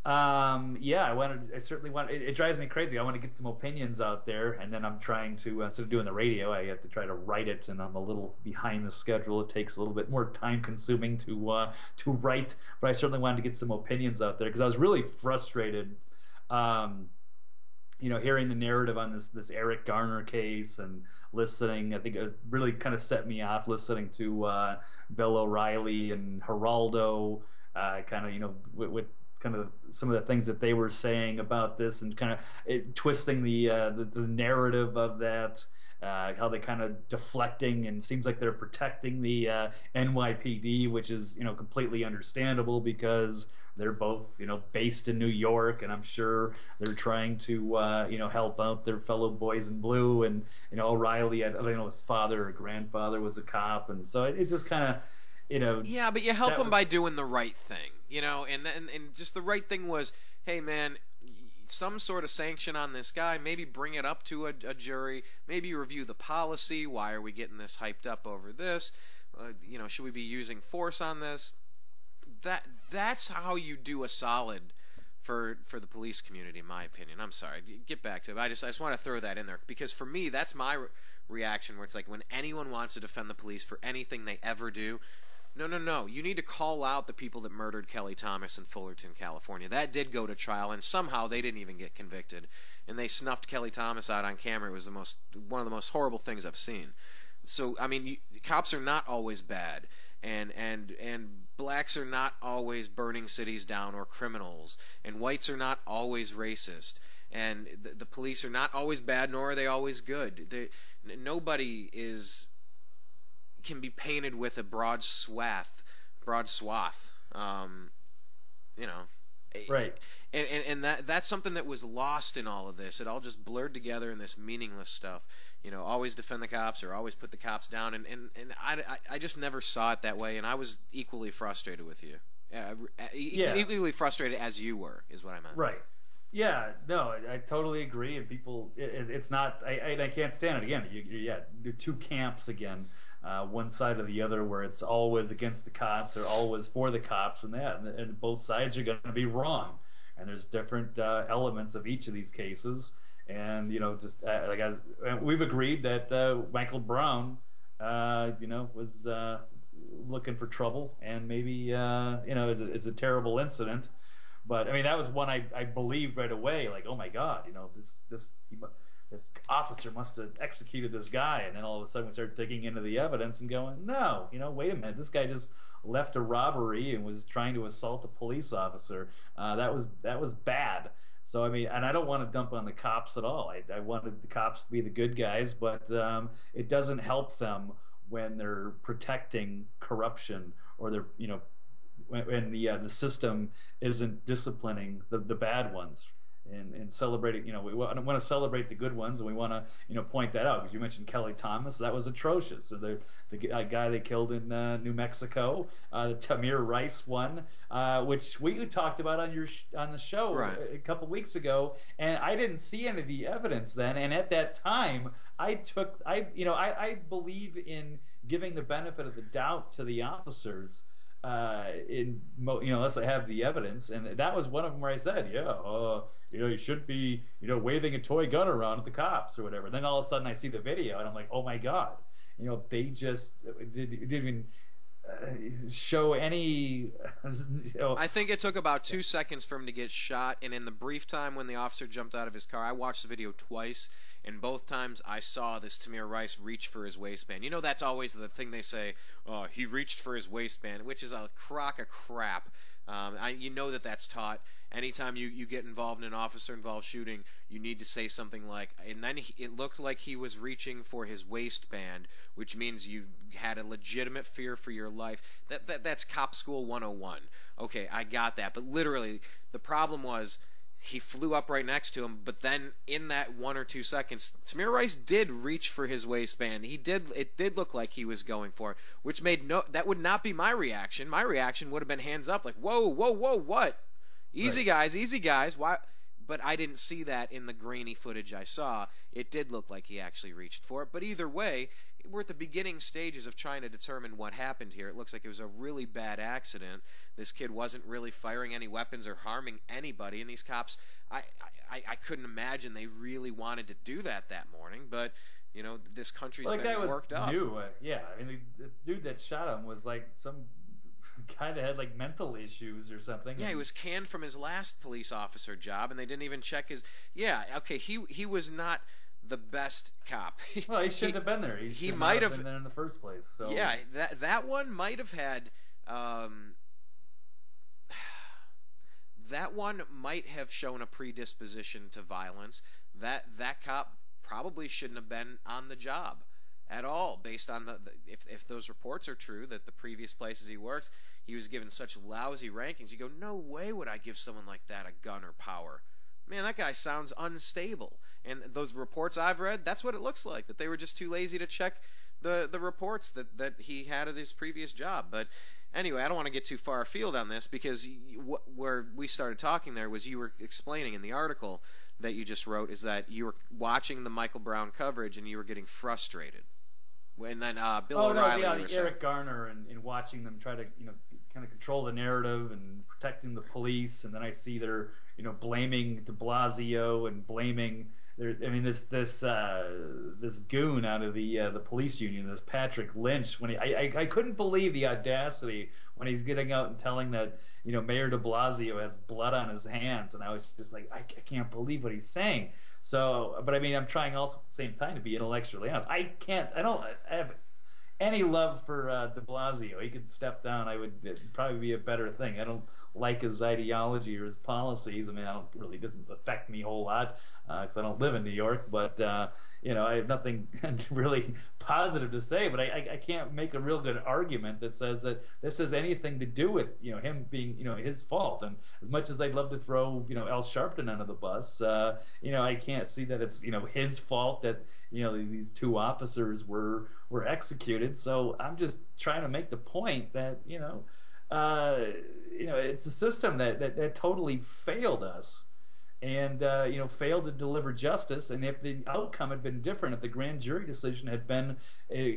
Speaker 4: I certainly want. It drives me crazy. I want to get some opinions out there, and then I'm trying to instead of doing the radio, I have to try to write it, and I'm a little behind the schedule. It takes a little bit more time consuming to write, but I certainly wanted to get some opinions out there because I was really frustrated. Hearing the narrative on this Eric Garner case and listening, I think it was really kind of set me off listening to Bill O'Reilly and Geraldo, with kind of some of the things that they were saying about this and kind of twisting the narrative of that, how they kind of deflecting and seems like they're protecting the NYPD, which is completely understandable because they're both based in New York, and I'm sure they're trying to help out their fellow boys in blue. And O'Reilly had his father or grandfather was a cop, and so it's just kind of
Speaker 2: yeah, but you help them by doing the right thing, and just the right thing was, hey man, some sort of sanction on this guy, maybe bring it up to a jury, maybe review the policy, why are we getting this hyped up over this, should we be using force on this? That's how you do a solid for the police community, in my opinion. I'm sorry, get back to it. I just want to throw that in there because for me that's my reaction where it's like when anyone wants to defend the police for anything they ever do, no, you need to call out the people that murdered Kelly Thomas in Fullerton, California. That did go to trial, and somehow they didn't even get convicted, and they snuffed Kelly Thomas out on camera. It was one of the most horrible things I've seen. So I mean, cops are not always bad, and blacks are not always burning cities down or criminals, and whites are not always racist, and the police are not always bad, nor are they always good. Nobody can be painted with a broad swath.
Speaker 4: Right.
Speaker 2: And that's something that was lost in all of this. It all just blurred together in this meaningless stuff. Always defend the cops or always put the cops down, and I just never saw it that way, and I was equally frustrated with you. equally frustrated as you were, is what I meant.
Speaker 4: Right. Yeah, no, I totally agree. And people, it's not. I can't stand it again. The two camps again, one side or the other, where it's always against the cops or always for the cops, and both sides are going to be wrong. And there's different elements of each of these cases. And just we've agreed that Michael Brown, was looking for trouble, and maybe is a terrible incident. But I mean, that was one I believed right away. Like, oh my God, this officer must have executed this guy. And then all of a sudden, we started digging into the evidence and going, no, wait a minute, this guy just left a robbery and was trying to assault a police officer. That was bad. So I mean, and I don't want to dump on the cops at all. I wanted the cops to be the good guys, but it doesn't help them when they're protecting corruption, or they're when the system isn't disciplining the bad ones and celebrating. We want to celebrate the good ones, and we want to point that out, because you mentioned Kelly Thomas. That was atrocious. So the guy they killed in New Mexico, the Tamir Rice one, which we talked about on the show a couple weeks ago, and I didn't see any of the evidence then. And at that time, I believe in giving the benefit of the doubt to the officers. Unless I have the evidence, and that was one of them where I said, you should be, waving a toy gun around at the cops or whatever. Then all of a sudden I see the video and I'm like, oh my God, they just didn't even show any.
Speaker 2: I think it took about 2 seconds for him to get shot, and in the brief time when the officer jumped out of his car, I watched the video twice, and both times I saw this Tamir Rice reach for his waistband. That's always the thing they say, he reached for his waistband, which is a crock of crap. That's taught. Anytime you get involved in an officer-involved shooting, you need to say something like, and then it looked like he was reaching for his waistband, which means you had a legitimate fear for your life. That's cop school 101. Okay, I got that. But literally, the problem was he flew up right next to him, but then in that 1 or 2 seconds, Tamir Rice did reach for his waistband. It did look like he was going for it, which that would not be my reaction. My reaction would have been hands up, like, whoa, what? Easy, guys, easy, guys. Why? But I didn't see that in the grainy footage I saw. It did look like he actually reached for it. But either way, we're at the beginning stages of trying to determine what happened here. It looks like it was a really bad accident. This kid wasn't really firing any weapons or harming anybody. And these cops, I couldn't imagine they really wanted to do that morning. But, this country's been worked up.
Speaker 4: New. Yeah, I mean, the dude that shot him was like some guy that had like mental issues or something.
Speaker 2: Yeah, he was canned from his last police officer job, and they didn't even check his. Yeah, okay, he was not the best cop.
Speaker 4: Well, he shouldn't have been there. He might have been there in the first place. So
Speaker 2: yeah, that one might have had. That one might have shown a predisposition to violence. That cop probably shouldn't have been on the job at all, based on if those reports are true, that the previous places he worked, he was given such lousy rankings. You go, no way would I give someone like that a gun or power. Man, that guy sounds unstable. And those reports I've read, that's what it looks like, that they were just too lazy to check the reports that he had at his previous job. But anyway, I don't want to get too far afield on this, because where we started talking there was you were explaining in the article that you just wrote is that you were watching the Michael Brown coverage and you were getting frustrated. And then Bill O'Reilly.
Speaker 4: Eric Garner, and watching them try to kind of control the narrative and protecting the police, and then I see they're blaming de Blasio and blaming this goon out of the police union, this Patrick Lynch. When I couldn't believe the audacity when he's getting out and telling that Mayor de Blasio has blood on his hands, and I was just like, I can't believe what he's saying. So, but I mean, I'm trying also at the same time to be intellectually honest. I don't have any love for de Blasio. He could step down. It'd probably be a better thing. I don't like his ideology or his policies. I mean, it doesn't affect me a whole lot because I don't live in New York. But I have nothing really positive to say. But I can't make a real good argument that says that this has anything to do with him being his fault. And as much as I'd love to throw Al Sharpton under the bus, I can't see that it's his fault that these two officers were executed. So I'm just trying to make the point that it's a system that totally failed us, and failed to deliver justice. And if the outcome had been different, if the grand jury decision had been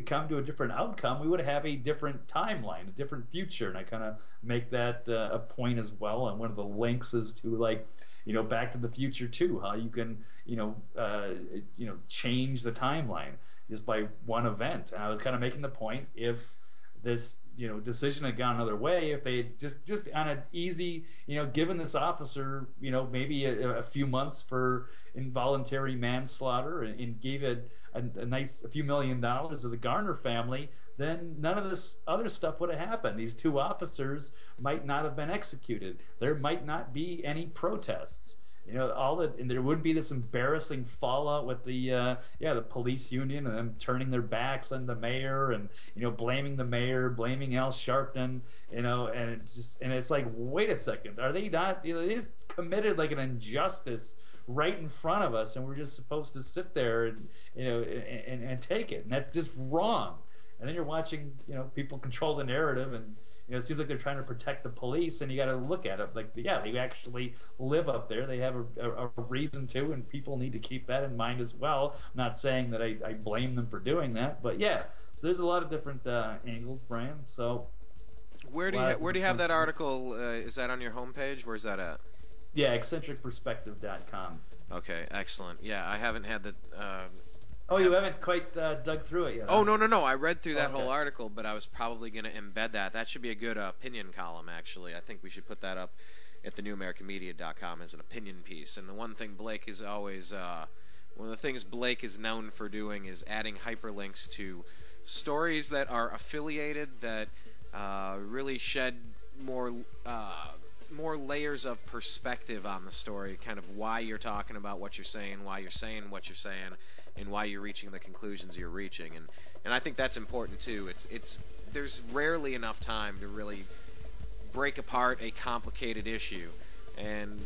Speaker 4: come to a different outcome, we would have a different timeline, a different future. And I kind of make that a point as well. And one of the links is to Back to the Future too, how you can change the timeline just by one event. And I was kind of making the point, if this decision had gone another way, if they just on an easy, given this officer, maybe a few months for involuntary manslaughter, and gave it a few $1 million to the Garner family, then none of this other stuff would have happened. These two officers might not have been executed. There might not be any protests. And there wouldn't be this embarrassing fallout with the police union and them turning their backs on the mayor, and blaming the mayor, blaming Al Sharpton, and it's like, wait a second, are they not? They just committed like an injustice right in front of us, and we're just supposed to sit there and and take it, and that's just wrong. And then you're watching people control the narrative, and it seems like they're trying to protect the police, and you got to look at it like, they actually live up there. They have a reason to, and people need to keep that in mind as well. I'm not saying that I blame them for doing that, but so there's a lot of different angles, Brian. So
Speaker 2: where do you have that article? Is that on your homepage? Where's that at?
Speaker 4: Yeah, eccentricperspective.com.
Speaker 2: Okay, excellent. Yeah, I haven't had the.
Speaker 4: Oh, you haven't quite dug through it yet.
Speaker 2: Oh, no. I read through that whole article, but I was probably going to embed that. That should be a good opinion column, actually. I think we should put that up at thenewamericanmedia.com as an opinion piece. And the one thing Blake is always, one of the things Blake is known for doing is adding hyperlinks to stories that are affiliated, that really shed more layers of perspective on the story, kind of why you're talking about what you're saying, why you're saying what you're saying, and why you're reaching the conclusions you're reaching. And I think that's important too. There's rarely enough time to really break apart a complicated issue. And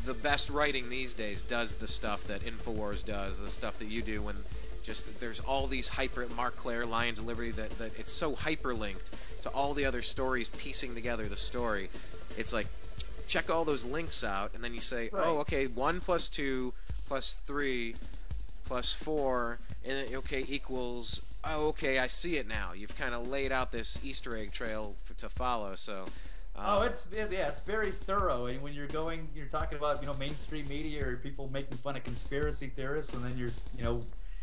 Speaker 2: the best writing these days does the stuff that InfoWars does, the stuff that you do, when just there's all these Mark Clare, Lions of Liberty, that it's so hyperlinked to all the other stories piecing together the story. It's like, check all those links out, and then you say, right. Oh, okay, 1 + 2 + 3 + 4, and then, equals, oh, okay, I see it now. You've kind of laid out this Easter egg trail to follow, so...
Speaker 4: it's very thorough. And when you're talking about, mainstream media or people making fun of conspiracy theorists, and then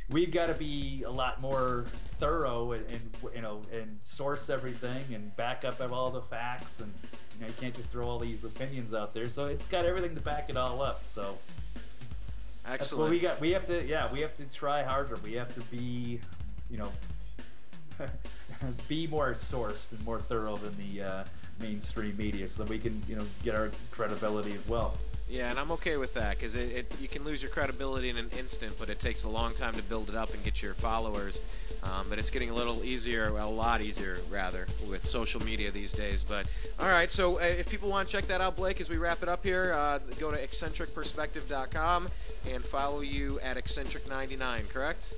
Speaker 4: we've got to be a lot more thorough and source everything and back up all the facts, and you can't just throw all these opinions out there. So it's got everything to back it all up. So
Speaker 2: excellent.
Speaker 4: That's what we have to try harder. We have to be be more sourced and more thorough than the mainstream media, so that we can get our credibility as well.
Speaker 2: Yeah, and I'm okay with that, because you can lose your credibility in an instant, but it takes a long time to build it up and get your followers. But it's getting a lot easier, rather, with social media these days. But all right, so if people want to check that out, Blake, as we wrap it up here, go to eccentricperspective.com and follow you at eccentric99, correct?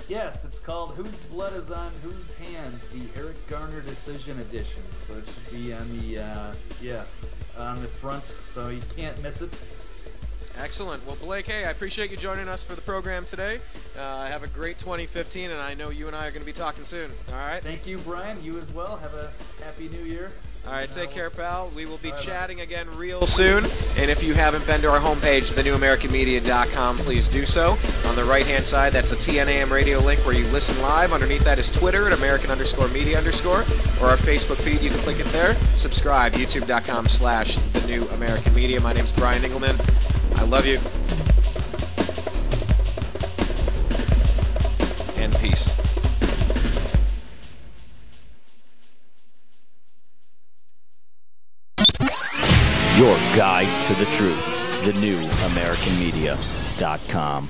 Speaker 4: Yes, it's called Whose Blood Is on Whose Hands, the Eric Garner Decision Edition. So it should be on the front, so you can't miss it.
Speaker 2: Excellent. Well, Blake, hey, I appreciate you joining us for the program today. Have a great 2015, and I know you and I are going to be talking soon. All right?
Speaker 4: Thank you, Brian. You as well. Have a happy new year.
Speaker 2: All right, take care, pal. We will be chatting again real soon. And if you haven't been to our homepage, thenewamericanmedia.com, please do so. On the right-hand side, that's the TNAM radio link where you listen live. Underneath that is Twitter at American_media_, or our Facebook feed. You can click it there. Subscribe, youtube.com/thenewamericanmedia. My name's Brian Engelman. I love you. And peace.
Speaker 1: Your guide to the truth. TheNewAmericanMedia.com.